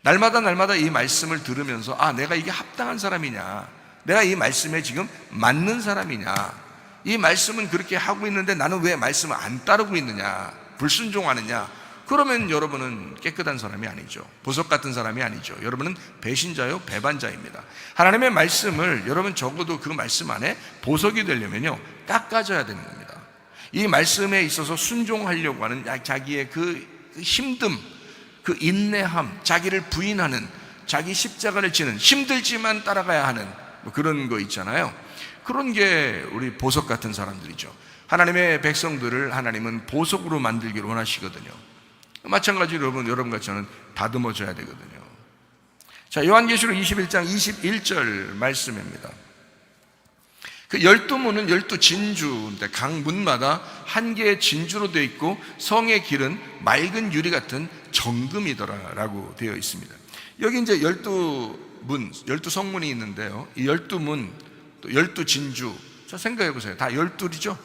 날마다 이 말씀을 들으면서 내가 이게 합당한 사람이냐, 내가 이 말씀에 지금 맞는 사람이냐, 이 말씀은 그렇게 하고 있는데 나는 왜 말씀을 안 따르고 있느냐, 불순종하느냐, 그러면 여러분은 깨끗한 사람이 아니죠. 보석 같은 사람이 아니죠. 여러분은 배신자요, 배반자입니다. 하나님의 말씀을 여러분 적어도 그 말씀 안에 보석이 되려면요, 깎아져야 되는 겁니다. 이 말씀에 있어서 순종하려고 하는 자기의 그 힘듦, 그 인내함, 자기를 부인하는, 자기 십자가를 지는, 힘들지만 따라가야 하는 뭐 그런 거 있잖아요. 그런 게 우리 보석 같은 사람들이죠. 하나님의 백성들을 하나님은 보석으로 만들기를 원하시거든요. 마찬가지로 여러분과 저는 다듬어져야 되거든요. 자, 요한계시록 21장 21절 말씀입니다. 그 12문은 12진주인데 각 문마다 한 개의 진주로 되어 있고 성의 길은 맑은 유리 같은 정금이더라라고 되어 있습니다. 여기 이제 12문, 12성문이 있는데요. 이 12문, 또 12진주, 저 생각해 보세요. 다 12이죠?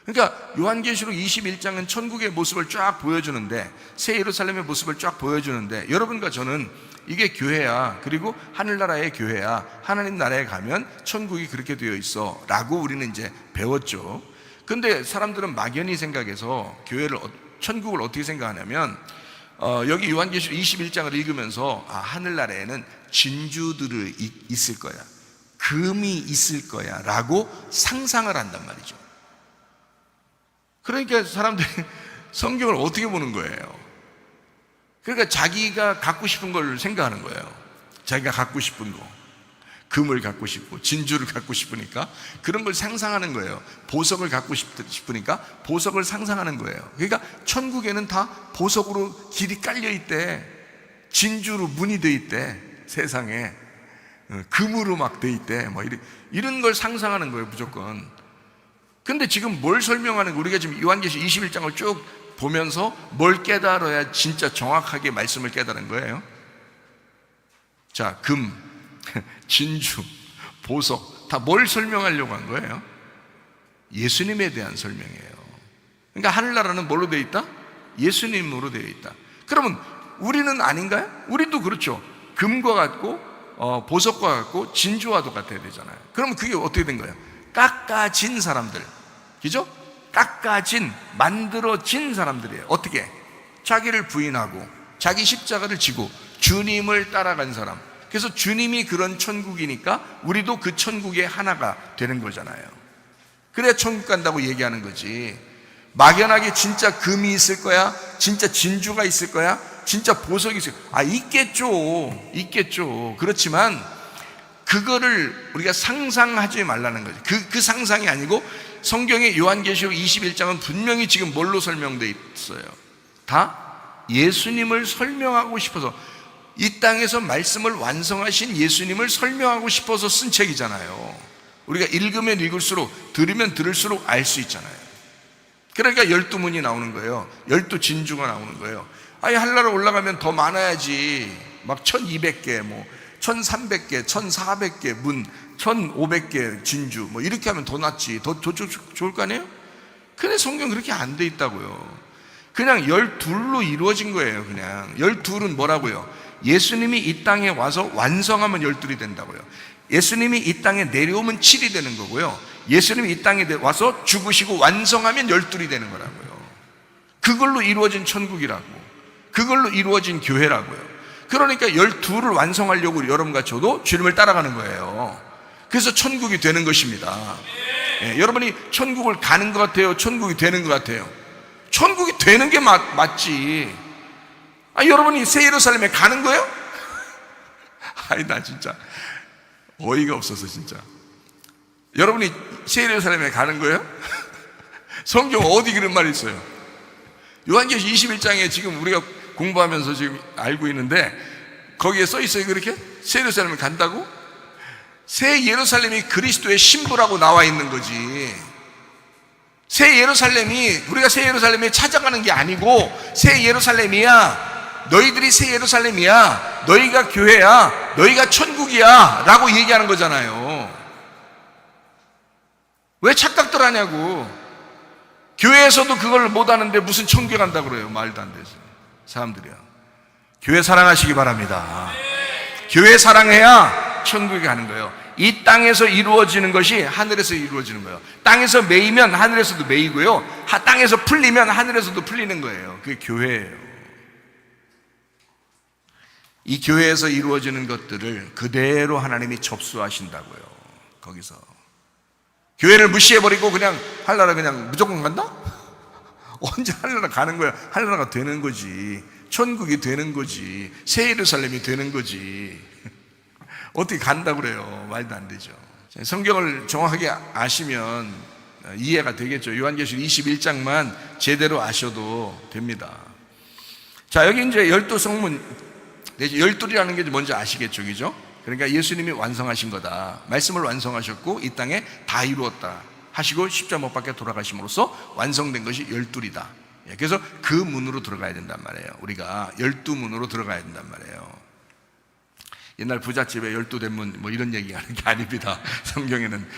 그러니까 요한계시록 21장은 천국의 모습을 쫙 보여주는데, 새 예루살렘의 모습을 쫙 보여주는데, 여러분과 저는 이게 교회야, 그리고 하늘나라의 교회야, 하나님 나라에 가면 천국이 그렇게 되어 있어 라고 우리는 이제 배웠죠. 근데 사람들은 막연히 생각해서 천국을 어떻게 생각하냐면, 여기 요한계시록 21장을 읽으면서 하늘나라에는 진주들이 있을 거야, 금이 있을 거야 라고 상상을 한단 말이죠. 그러니까 사람들이 성경을 어떻게 보는 거예요? 그러니까 자기가 갖고 싶은 걸 생각하는 거예요. 자기가 갖고 싶은 거, 금을 갖고 싶고 진주를 갖고 싶으니까 그런 걸 상상하는 거예요. 보석을 갖고 싶으니까 보석을 상상하는 거예요. 그러니까 천국에는 다 보석으로 길이 깔려 있대, 진주로 문이 돼 있대, 세상에 금으로 막 돼 있대, 뭐 이런 걸 상상하는 거예요, 무조건. 근데 지금 뭘 설명하는 거예요? 우리가 지금 요한계시록 21장을 쭉 보면서 뭘 깨달아야 진짜 정확하게 말씀을 깨달은 거예요? 자, 금, 진주, 보석, 다 뭘 설명하려고 한 거예요? 예수님에 대한 설명이에요. 그러니까 하늘나라는 뭘로 되어 있다? 예수님으로 되어 있다. 그러면 우리는 아닌가요? 우리도 그렇죠. 금과 같고 보석과 같고 진주와도 같아야 되잖아요. 그러면 그게 어떻게 된 거예요? 깎아진 사람들, 그죠? 깎아진, 만들어진 사람들이에요. 어떻게? 자기를 부인하고 자기 십자가를 지고 주님을 따라간 사람. 그래서 주님이 그런 천국이니까 우리도 그 천국의 하나가 되는 거잖아요. 그래야 천국 간다고 얘기하는 거지. 막연하게 진짜 금이 있을 거야, 진짜 진주가 있을 거야, 진짜 보석이 있을 거야, 있겠죠. 그렇지만 그거를 우리가 상상하지 말라는 거죠. 그 상상이 아니고, 성경의 요한계시록 21장은 분명히 지금 뭘로 설명되어 있어요? 다 예수님을 설명하고 싶어서, 이 땅에서 말씀을 완성하신 예수님을 설명하고 싶어서 쓴 책이잖아요. 우리가 읽으면 읽을수록, 들으면 들을수록 알 수 있잖아요. 그러니까 12문이 나오는 거예요. 12진주가 나오는 거예요. 하늘나라 올라가면 더 많아야지. 막 1200개, 뭐 1300개, 1400개 문, 1500개 진주, 뭐 이렇게 하면 더 낫지. 더 좋을 거 아니에요? 근데 성경 그렇게 안 돼 있다고요. 그냥 12로 이루어진 거예요. 그냥 12은 뭐라고요? 예수님이 이 땅에 와서 완성하면 12이 된다고요. 예수님이 이 땅에 내려오면 7이 되는 거고요. 예수님이 이 땅에 와서 죽으시고 완성하면 12이 되는 거라고요. 그걸로 이루어진 천국이라고, 그걸로 이루어진 교회라고요. 그러니까 12를 완성하려고 여러분과 저도 주님을 따라가는 거예요. 그래서 천국이 되는 것입니다. 여러분이 천국을 가는 것 같아요? 천국이 되는 것 같아요? 천국이 되는 게 맞지. 여러분이 새 예루살렘에 가는 거예요? 나 진짜 어이가 없어서 진짜. 여러분이 새 예루살렘에 가는 거예요? 성경 어디 그런 말이 있어요? 요한계시록 21장에 지금 우리가 공부하면서 지금 알고 있는데, 거기에 써 있어요. 그렇게 새 예루살렘에 간다고? 새 예루살렘이 그리스도의 신부라고 나와 있는 거지. 새 예루살렘이, 우리가 새 예루살렘에 찾아가는 게 아니고, 새 예루살렘이야, 너희들이 새 예루살렘이야, 너희가 교회야, 너희가 천국이야 라고 얘기하는 거잖아요. 왜 착각들 하냐고. 교회에서도 그걸 못하는데 무슨 천국에 간다고 그래요. 말도 안 되죠. 사람들이요. 교회 사랑하시기 바랍니다. 교회 사랑해야 천국에 가는 거예요. 이 땅에서 이루어지는 것이 하늘에서 이루어지는 거예요. 땅에서 매이면 하늘에서도 매이고요, 땅에서 풀리면 하늘에서도 풀리는 거예요. 그게 교회예요. 이 교회에서 이루어지는 것들을 그대로 하나님이 접수하신다고요. 거기서 교회를 무시해버리고 그냥 하늘나라 그냥 무조건 간다? 언제 하늘나라 가는 거야? 하늘나라가 되는 거지. 천국이 되는 거지. 새 예루살렘이 되는 거지. 어떻게 간다고 그래요? 말도 안 되죠. 성경을 정확하게 아시면 이해가 되겠죠. 요한계시록 21장만 제대로 아셔도 됩니다. 자, 여기 이제 12성문, 12이라는 게 뭔지 아시겠죠? 그죠? 그러니까 예수님이 완성하신 거다. 말씀을 완성하셨고 이 땅에 다 이루었다 하시고 십자가 못 박혀 돌아가심으로써 완성된 것이 12이다. 그래서 그 문으로 들어가야 된단 말이에요. 우리가 12문으로 들어가야 된단 말이에요. 옛날 부잣집에 12대문 뭐 이런 얘기 하는 게 아닙니다. 성경에는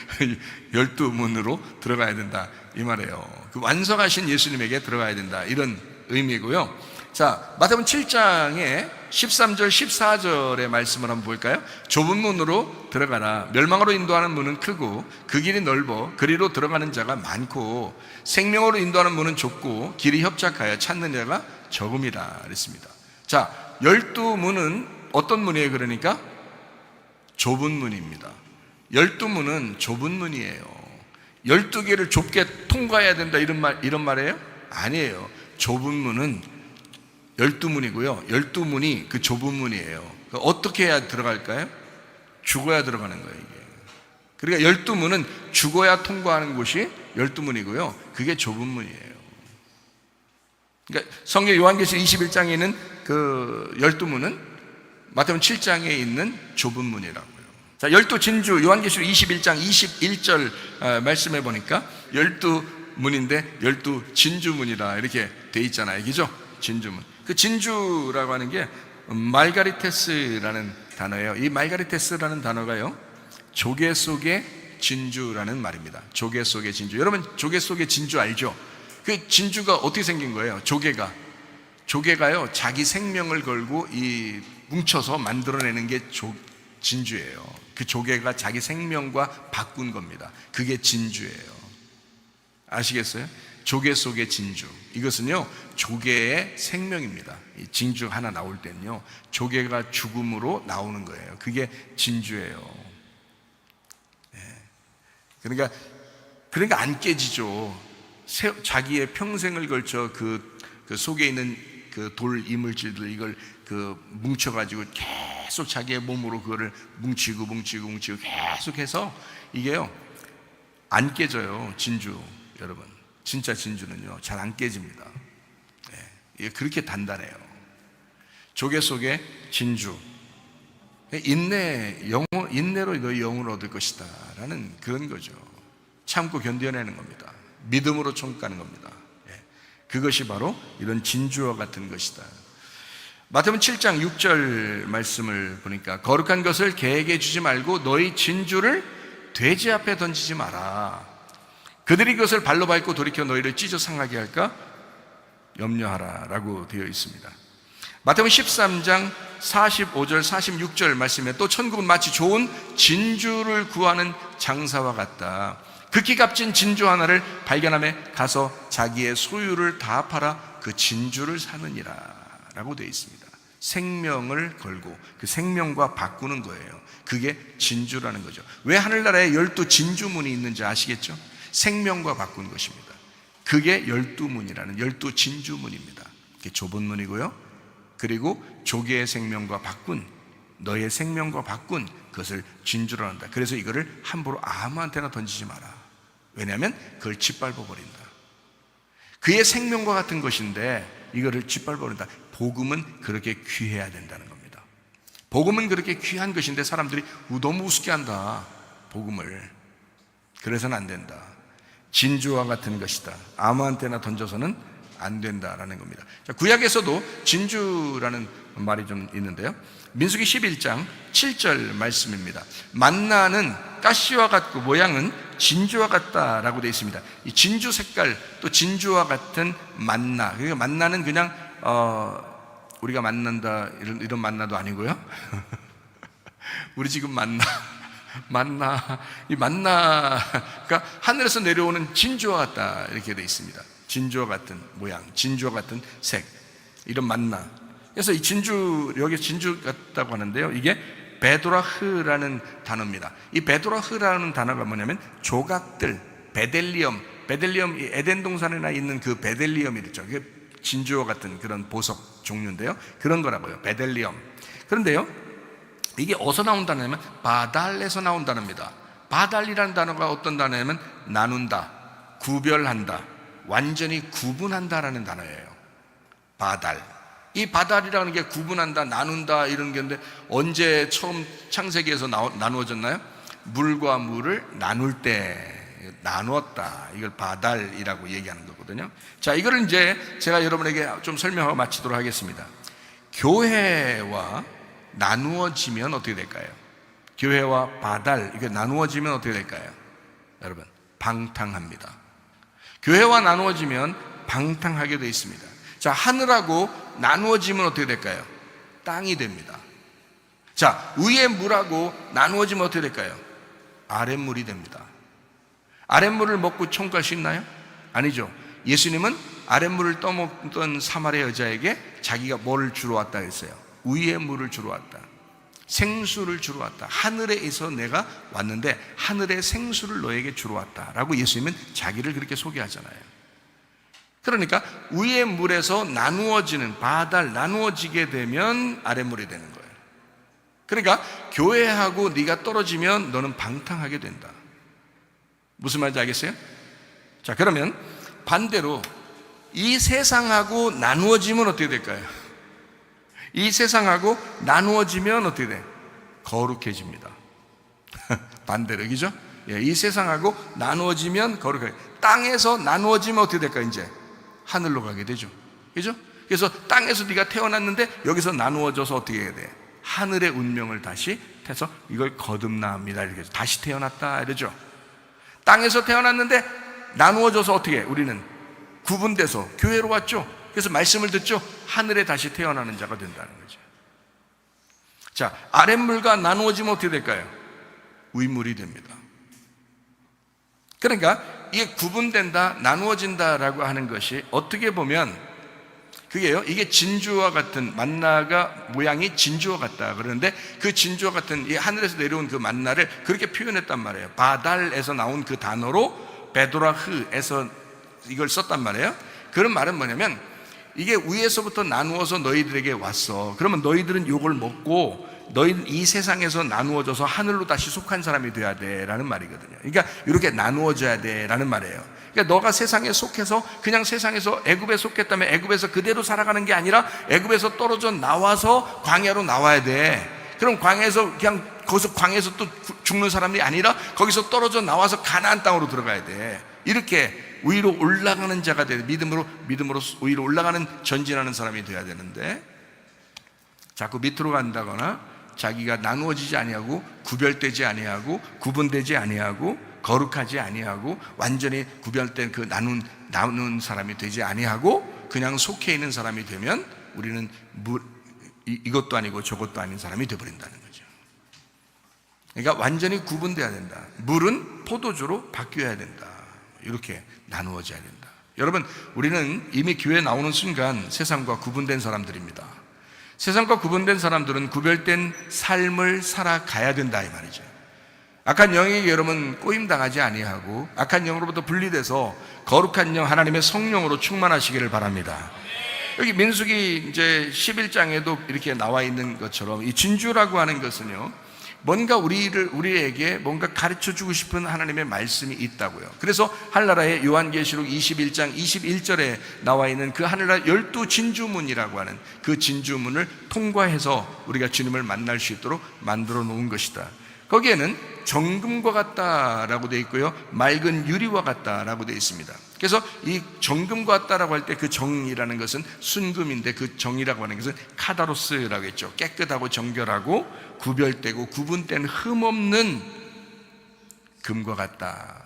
12문으로 들어가야 된다 이 말이에요. 그 완성하신 예수님에게 들어가야 된다 이런 의미고요. 자, 마태복음 7장에 13절 14절의 말씀을 한번 볼까요? 좁은 문으로 들어가라. 멸망으로 인도하는 문은 크고 그 길이 넓어 그리로 들어가는 자가 많고 생명으로 인도하는 문은 좁고 길이 협착하여 찾는 자가 적음이라 그랬습니다. 자, 12문은 어떤 문이에요? 그러니까 좁은 문입니다. 12문은 좁은 문이에요. 12개를 좁게 통과해야 된다 이런 말이에요? 아니에요. 좁은 문은 12문이고요 12문이 그 좁은 문이에요. 어떻게 해야 들어갈까요? 죽어야 들어가는 거예요 이게. 그러니까 12문은 죽어야 통과하는 곳이 12문이고요 그게 좁은 문이에요. 그러니까 성경 요한계시록 21장에 있는 그 12문은 마태복음 7장에 있는 좁은 문이라고요. 자, 12진주 요한계시록 21장 21절 말씀해 보니까 12문인데 12진주문이라 이렇게 돼 있잖아요. 그죠? 진주문. 그 진주라고 하는 게 말가리테스라는 단어예요. 이 말가리테스라는 단어가요 조개 속의 진주라는 말입니다. 조개 속의 진주. 여러분 조개 속의 진주 알죠? 그 진주가 어떻게 생긴 거예요? 조개가요 자기 생명을 걸고 이 뭉쳐서 만들어내는 게 진주예요. 그 조개가 자기 생명과 바꾼 겁니다. 그게 진주예요. 아시겠어요? 조개 속의 진주. 이것은요 조개의 생명입니다. 이 진주 하나 나올 때는요 조개가 죽음으로 나오는 거예요. 그게 진주예요. 그러니까 안 깨지죠. 자기의 평생을 걸쳐 그 속에 있는 그 돌 이물질들 이걸 그 뭉쳐가지고 계속 자기의 몸으로 그거를 뭉치고 계속해서 이게요 안 깨져요. 진주 여러분, 진짜 진주는요 잘 안 깨집니다. 이게 그렇게 단단해요. 조개 속의 진주. 인내로 너희 영혼을 얻을 것이다 라는 그런 거죠. 참고 견뎌내는 겁니다. 믿음으로 총가는 겁니다. 그것이 바로 이런 진주와 같은 것이다. 마태복음 7장 6절 말씀을 보니까 거룩한 것을 개에게 주지 말고 너희 진주를 돼지 앞에 던지지 마라. 그들이 그것을 발로 밟고 돌이켜 너희를 찢어 상하게 할까 염려하라 라고 되어 있습니다. 마태복음 13장 45절 46절 말씀에 또 천국은 마치 좋은 진주를 구하는 장사와 같다. 극히 값진 진주 하나를 발견함에 가서 자기의 소유를 다 팔아 그 진주를 사느니라 라고 되어 있습니다. 생명을 걸고 그 생명과 바꾸는 거예요. 그게 진주라는 거죠. 왜 하늘나라에 12진주문이 있는지 아시겠죠? 생명과 바꾸는 것입니다. 그게 12문이라는 12진주문입니다. 그게 좁은 문이고요 그리고 조개의 생명과 바꾼, 너의 생명과 바꾼 그것을 진주로 한다. 그래서 이거를 함부로 아무한테나 던지지 마라. 왜냐하면 그걸 짓밟아버린다. 그의 생명과 같은 것인데 이거를 짓밟아버린다. 복음은 그렇게 귀해야 된다는 겁니다. 복음은 그렇게 귀한 것인데 사람들이 너무 우습게 한다 복음을. 그래서는 안 된다. 진주와 같은 것이다. 아무한테나 던져서는 안 된다라는 겁니다. 자, 구약에서도 진주라는 말이 좀 있는데요. 민수기 11장 7절 말씀입니다. 만나는 가시와 같고 모양은 진주와 같다라고 되어 있습니다. 이 진주 색깔 또 진주와 같은 만나. 그러니까 만나는 그냥 우리가 만난다 이런 만나도 아니고요. 우리 지금 이 만나가 하늘에서 내려오는 진주와 같다 이렇게 되어 있습니다. 진주와 같은 모양, 진주와 같은 색, 이런 만나. 그래서 이 진주, 여기 진주 같다고 하는데요 이게 베드라흐라는 단어입니다. 이 베드라흐라는 단어가 뭐냐면 조각들, 베델리엄, 이 에덴 동산에나 있는 그 베델리엄이 있죠. 그게 진주와 같은 그런 보석 종류인데요 그런 거라고요. 베델리엄. 그런데요 이게 어디서 나온다냐면 바달에서 나온다입니다. 바달이라는 단어가 어떤 단어냐면 나눈다, 구별한다, 완전히 구분한다라는 단어예요. 바달. 이 바달이라는 게 구분한다, 나눈다 이런 건데 언제 처음 창세기에서 나누어졌나요? 물과 물을 나눌 때 나누었다. 이걸 바달이라고 얘기하는 거거든요. 자, 이거를 이제 제가 여러분에게 좀 설명하고 마치도록 하겠습니다. 교회와 나누어지면 어떻게 될까요? 교회와 바달, 이게 나누어지면 어떻게 될까요? 여러분, 방탕합니다. 교회와 나누어지면 방탕하게 되어 있습니다. 자, 하늘하고 나누어지면 어떻게 될까요? 땅이 됩니다. 자, 위의 물하고 나누어지면 어떻게 될까요? 아랫물이 됩니다. 아랫물을 먹고 천국갈 수 있나요? 아니죠. 예수님은 아랫물을 떠먹던 사마리아 여자에게 자기가 뭐를 주러 왔다 했어요? 위의 물을 주러 왔다. 생수를 주러 왔다. 하늘에서 내가 왔는데 하늘의 생수를 너에게 주러 왔다 라고 예수님은 자기를 그렇게 소개하잖아요. 그러니까 위의 물에서 나누어지는, 바달, 나누어지게 되면 아랫물이 되는 거예요. 그러니까 교회하고 네가 떨어지면 너는 방탕하게 된다. 무슨 말인지 알겠어요? 자, 그러면 반대로 이 세상하고 나누어지면 어떻게 될까요? 이 세상하고 나누어지면 어떻게 돼? 거룩해집니다. 반대로, 그죠? 예, 이 세상하고 나누어지면 거룩해. 땅에서 나누어지면 어떻게 될까요? 이제 하늘로 가게 되죠. 그죠? 그래서 땅에서 네가 태어났는데 여기서 나누어져서 어떻게 해야 돼? 하늘의 운명을 다시 해서 이걸 거듭나옵니다. 이렇게 해서 다시 태어났다 이러죠. 땅에서 태어났는데 나누어져서 어떻게 해? 우리는 구분돼서 교회로 왔죠. 그래서 말씀을 듣죠. 하늘에 다시 태어나는 자가 된다는 거죠. 자, 아랫물과 나누어지면 어떻게 될까요? 위물이 됩니다. 그러니까 이게 구분된다, 나누어진다라고 하는 것이 어떻게 보면 그게요, 이게 진주와 같은, 만나가 모양이 진주와 같다 그러는데 그 진주와 같은 이 하늘에서 내려온 그 만나를 그렇게 표현했단 말이에요. 바달에서 나온 그 단어로 베드라흐에서 이걸 썼단 말이에요. 그런 말은 뭐냐면 이게 위에서부터 나누어서 너희들에게 왔어. 그러면 너희들은 이걸 먹고 너희는 이 세상에서 나누어져서 하늘로 다시 속한 사람이 돼야 돼 라는 말이거든요. 그러니까 이렇게 나누어져야 돼 라는 말이에요. 그러니까 너가 세상에 속해서 그냥 세상에서 애굽에 속했다면 애굽에서 그대로 살아가는 게 아니라 애굽에서 떨어져 나와서 광야로 나와야 돼. 그럼 광야에서 그냥 거기서 광야에서 또 죽는 사람이 아니라 거기서 떨어져 나와서 가나안 땅으로 들어가야 돼. 이렇게 위로 올라가는 자가 돼야 돼. 믿음으로 위로 올라가는, 전진하는 사람이 돼야 되는데 자꾸 밑으로 간다거나 자기가 나누어지지 아니하고 구별되지 아니하고 구분되지 아니하고 거룩하지 아니하고 완전히 구별된 그 나눈 사람이 되지 아니하고 그냥 속해 있는 사람이 되면 우리는 이것도 아니고 저것도 아닌 사람이 되어버린다는 거죠. 그러니까 완전히 구분돼야 된다. 물은 포도주로 바뀌어야 된다. 이렇게 나누어져야 된다. 여러분, 우리는 이미 교회에 나오는 순간 세상과 구분된 사람들입니다. 세상과 구분된 사람들은 구별된 삶을 살아가야 된다 이 말이죠. 악한 영에게 여러분 꼬임당하지 아니하고 악한 영으로부터 분리돼서 거룩한 영, 하나님의 성령으로 충만하시기를 바랍니다. 여기 민수기 이제 11장에도 이렇게 나와 있는 것처럼 이 진주라고 하는 것은요, 뭔가 우리에게 뭔가 가르쳐 주고 싶은 하나님의 말씀이 있다고요. 그래서 한나라의 요한계시록 21장 21절에 나와 있는 그 하늘나라 12진주문이라고 하는 그 진주문을 통과해서 우리가 주님을 만날 수 있도록 만들어 놓은 것이다. 거기에는 정금과 같다라고 되어 있고요, 맑은 유리와 같다라고 되어 있습니다. 그래서 이 정금과 같다라고 할 때 그 정이라는 것은 순금인데 그 정이라고 하는 것은 카다로스라고 했죠. 깨끗하고 정결하고 구별되고 구분된 흠없는 금과 같다.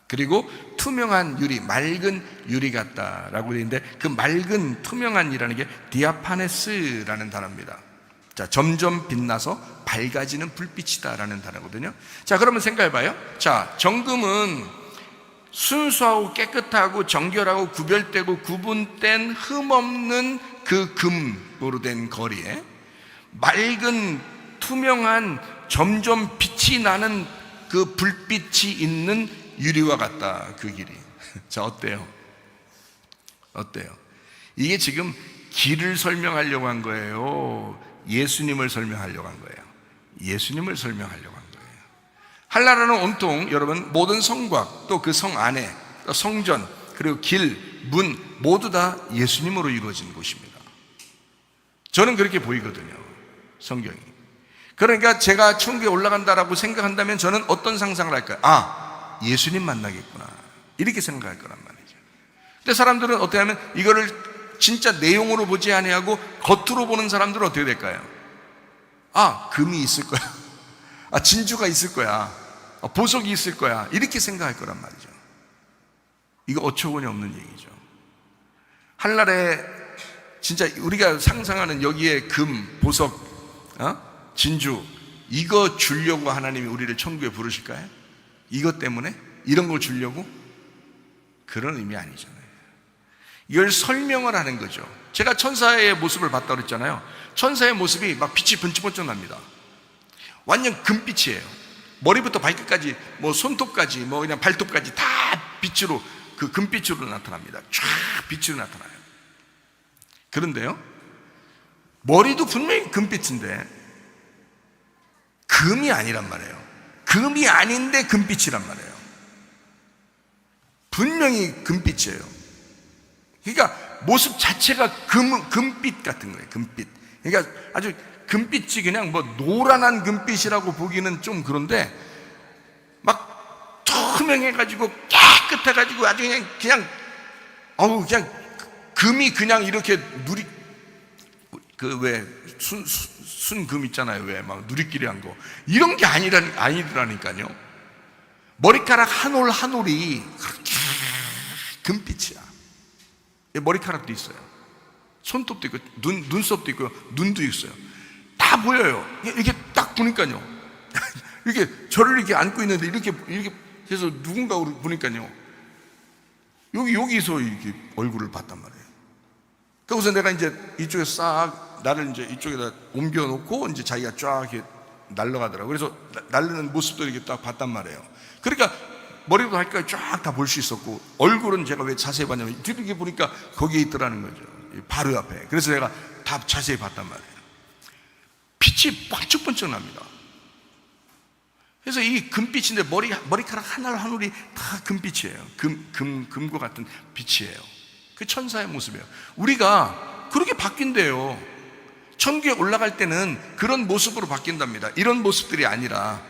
그리고 투명한 유리, 맑은 유리 같다라고 되어 있는데 그 맑은 투명한이라는 게 디아파네스라는 단어입니다. 자, 점점 빛나서 밝아지는 불빛이다라는 단어거든요. 자, 그러면 생각해봐요. 자, 정금은 순수하고 깨끗하고 정결하고 구별되고 구분된 흠없는 그 금으로 된 거리에 맑은 투명한 점점 빛이 나는 그 불빛이 있는 유리와 같다, 그 길이. 자, 어때요? 이게 지금 길을 설명하려고 한 거예요? 예수님을 설명하려고 한 거예요? 예수님을 설명하려고 한 거예요. 한나라는 온통 여러분 모든 성곽 또 그 성 안에 성전 그리고 길, 문 모두 다 예수님으로 이루어진 곳입니다. 저는 그렇게 보이거든요, 성경이. 그러니까 제가 천국에 올라간다라고 생각한다면 저는 어떤 상상을 할까요? 예수님 만나겠구나, 이렇게 생각할 거란 말이죠. 근데 사람들은 어떻게 하면 이거를 진짜 내용으로 보지 아니하고 겉으로 보는 사람들은 어떻게 될까요? 금이 있을 거야, 진주가 있을 거야, 보석이 있을 거야, 이렇게 생각할 거란 말이죠. 이거 어처구니 없는 얘기죠. 한날에 진짜 우리가 상상하는 여기에 금, 보석, 진주, 이거 주려고 하나님이 우리를 천국에 부르실까요? 이것 때문에? 이런 걸 주려고? 그런 의미 아니잖아요. 이걸 설명을 하는 거죠. 제가 천사의 모습을 봤다고 그랬잖아요. 천사의 모습이 막 빛이 번쩍번쩍 납니다. 완전 금빛이에요. 머리부터 발끝까지, 손톱까지, 그냥 발톱까지 다 빛으로, 그 금빛으로 나타납니다. 쫙 빛으로 나타나요. 그런데요, 머리도 분명히 금빛인데 금이 아니란 말이에요. 금이 아닌데 금빛이란 말이에요. 분명히 금빛이에요. 그러니까 모습 자체가 금빛 같은 거예요. 금빛. 그러니까 아주 금빛이 그냥 노란한 금빛이라고 보기는 좀 그런데 막 투명해가지고 깨끗해가지고 아주 그냥 금이 그냥 이렇게 순금 있잖아요. 왜 막 누리끼리 한 거, 이런 게 아니라니까요. 머리카락 한 올 한 올이 그렇게 금빛이야. 머리카락도 있어요. 손톱도 있고, 눈썹도 있고요. 눈도 있어요. 다 보여요. 이게 딱 보니까요. 이렇게 저를 이렇게 안고 있는데 이렇게 해서 누군가 보니까요. 여기서 이렇게 얼굴을 봤단 말이에요. 그래서 내가 이제 이쪽에 나를 이제 이쪽에다 옮겨놓고 이제 자기가 쫙 이렇게 날아가더라고요. 그래서 날르는 모습도 이렇게 딱 봤단 말이에요. 그러니까 머리부터 발끝까지 쫙 다 볼 수 있었고, 얼굴은 제가 왜 자세히 봤냐면 이렇게 보니까 거기에 있더라는 거죠. 바로 앞에. 그래서 제가 다 자세히 봤단 말이에요. 빛이 번쩍번쩍 납니다. 그래서 이 금빛인데 머리카락 하나 한 올이 다 금빛이에요. 금과 같은 빛이에요. 그 천사의 모습이에요. 우리가 그렇게 바뀐대요. 천국에 올라갈 때는 그런 모습으로 바뀐답니다. 이런 모습들이 아니라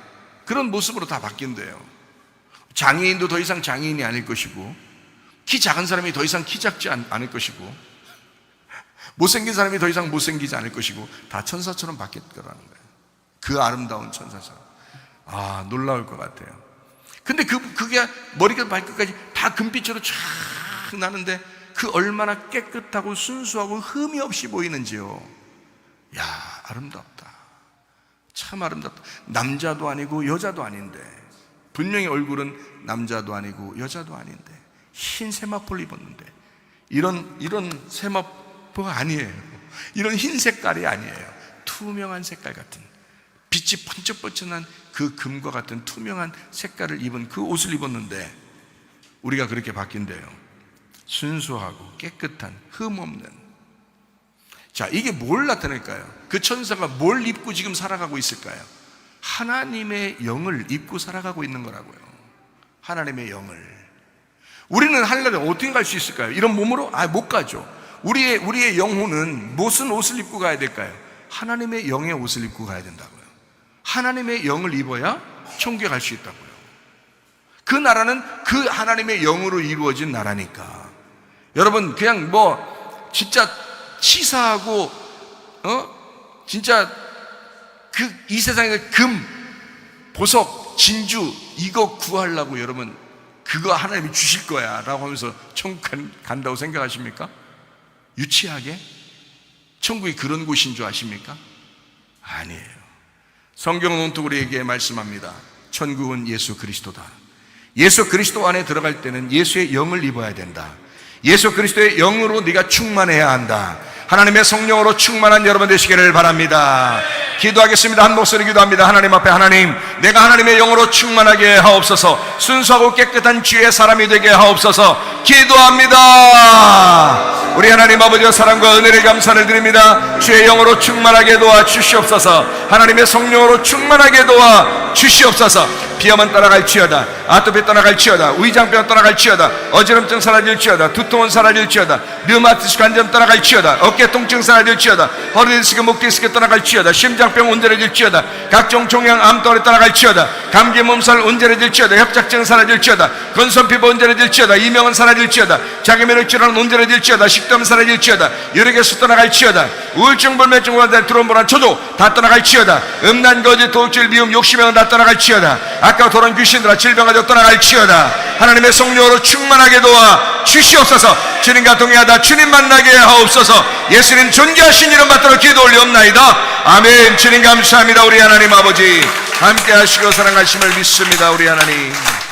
그런 모습으로 다 바뀐대요. 장애인도 더 이상 장애인이 아닐 것이고, 키 작은 사람이 더 이상 키 작지 않을 것이고, 못생긴 사람이 더 이상 못생기지 않을 것이고, 다 천사처럼 바뀔 거라는 거예요. 그 아름다운 천사처럼. 놀라울 것 같아요. 근데 그게 머리부터 발끝까지 다 금빛으로 쫙 나는데 그 얼마나 깨끗하고 순수하고 흠이 없이 보이는지요. 아름답다. 참 아름답다. 남자도 아니고 여자도 아닌데, 분명히 얼굴은 남자도 아니고 여자도 아닌데, 흰 세마포를 입었는데, 이런 세마포가 아니에요. 이런 흰 색깔이 아니에요. 투명한 색깔 같은, 빛이 번쩍번쩍한 그 금과 같은 투명한 색깔을 입은 그 옷을 입었는데, 우리가 그렇게 바뀐대요. 순수하고 깨끗한, 흠 없는. 자, 이게 뭘 나타낼까요? 그 천사가 뭘 입고 지금 살아가고 있을까요? 하나님의 영을 입고 살아가고 있는 거라고요. 하나님의 영을. 우리는 하늘나라에 어떻게 갈 수 있을까요? 이런 몸으로? 못 가죠. 우리의 영혼은 무슨 옷을 입고 가야 될까요? 하나님의 영의 옷을 입고 가야 된다고요. 하나님의 영을 입어야 천국에 갈 수 있다고요. 그 나라는 그 하나님의 영으로 이루어진 나라니까. 여러분, 그냥 진짜 치사하고 진짜 이 세상에 금, 보석, 진주 이거 구하려고 여러분 그거 하나님이 주실 거야 라고 하면서 천국 간다고 생각하십니까? 유치하게? 천국이 그런 곳인 줄 아십니까? 아니에요. 성경은 온통 우리에게 말씀합니다. 천국은 예수 그리스도다. 예수 그리스도 안에 들어갈 때는 예수의 영을 입어야 된다. 예수 그리스도의 영으로 네가 충만해야 한다. 하나님의 성령으로 충만한 여러분 되시기를 바랍니다. 기도하겠습니다. 한 목소리 기도합니다. 하나님 앞에, 하나님, 내가 하나님의 영으로 충만하게 하옵소서. 순수하고 깨끗한 주의 사람이 되게 하옵소서. 기도합니다. 우리 하나님 아버지의 사랑과 은혜를 감사를 드립니다. 주의 영으로 충만하게 도와 주시옵소서. 하나님의 성령으로 충만하게 도와 주시옵소서. 비하면 따라갈지어다. 아토피 떠나갈지어다. 위장병 떠나갈지어다. 어지럼증 사라질지어다. 두통은 사라질지어다. 류마티스 관절 떠나갈지어다. 어깨 통증 사라질지어다. 허리 디스크, 목 디스크 떠나갈지어다. 심장병 온전해질지어다. 각종 종양 암덩어리 떠나갈지어다. 감기 몸살 온전해질지어다. 협착증 사라질지어다. 건선피부 온전해질지어다. 이명은 사라질지어다. 자기면역 질환 온전해질지어다. 식도염 사라질지어다. 유력에서 떠나갈지어다. 우울증, 불면증, 원한 두런불안, 초조 다 떠나갈지어다. 음란, 거짓, 도둑질, 미움, 욕심은 다 떠나갈지어다. 아까 돌아온 귀신들아 질병가지고 떠나갈지어다. 하나님의 성령으로 충만하게 도와 주시옵소서. 주님과 동행하다 주님 만나게 하옵소서. 예수님 존귀하신 이름 받들어 기도 올리옵나이다. 아멘. 주님 감사합니다. 우리 하나님 아버지 함께 하시고 사랑하심을 믿습니다. 우리 하나님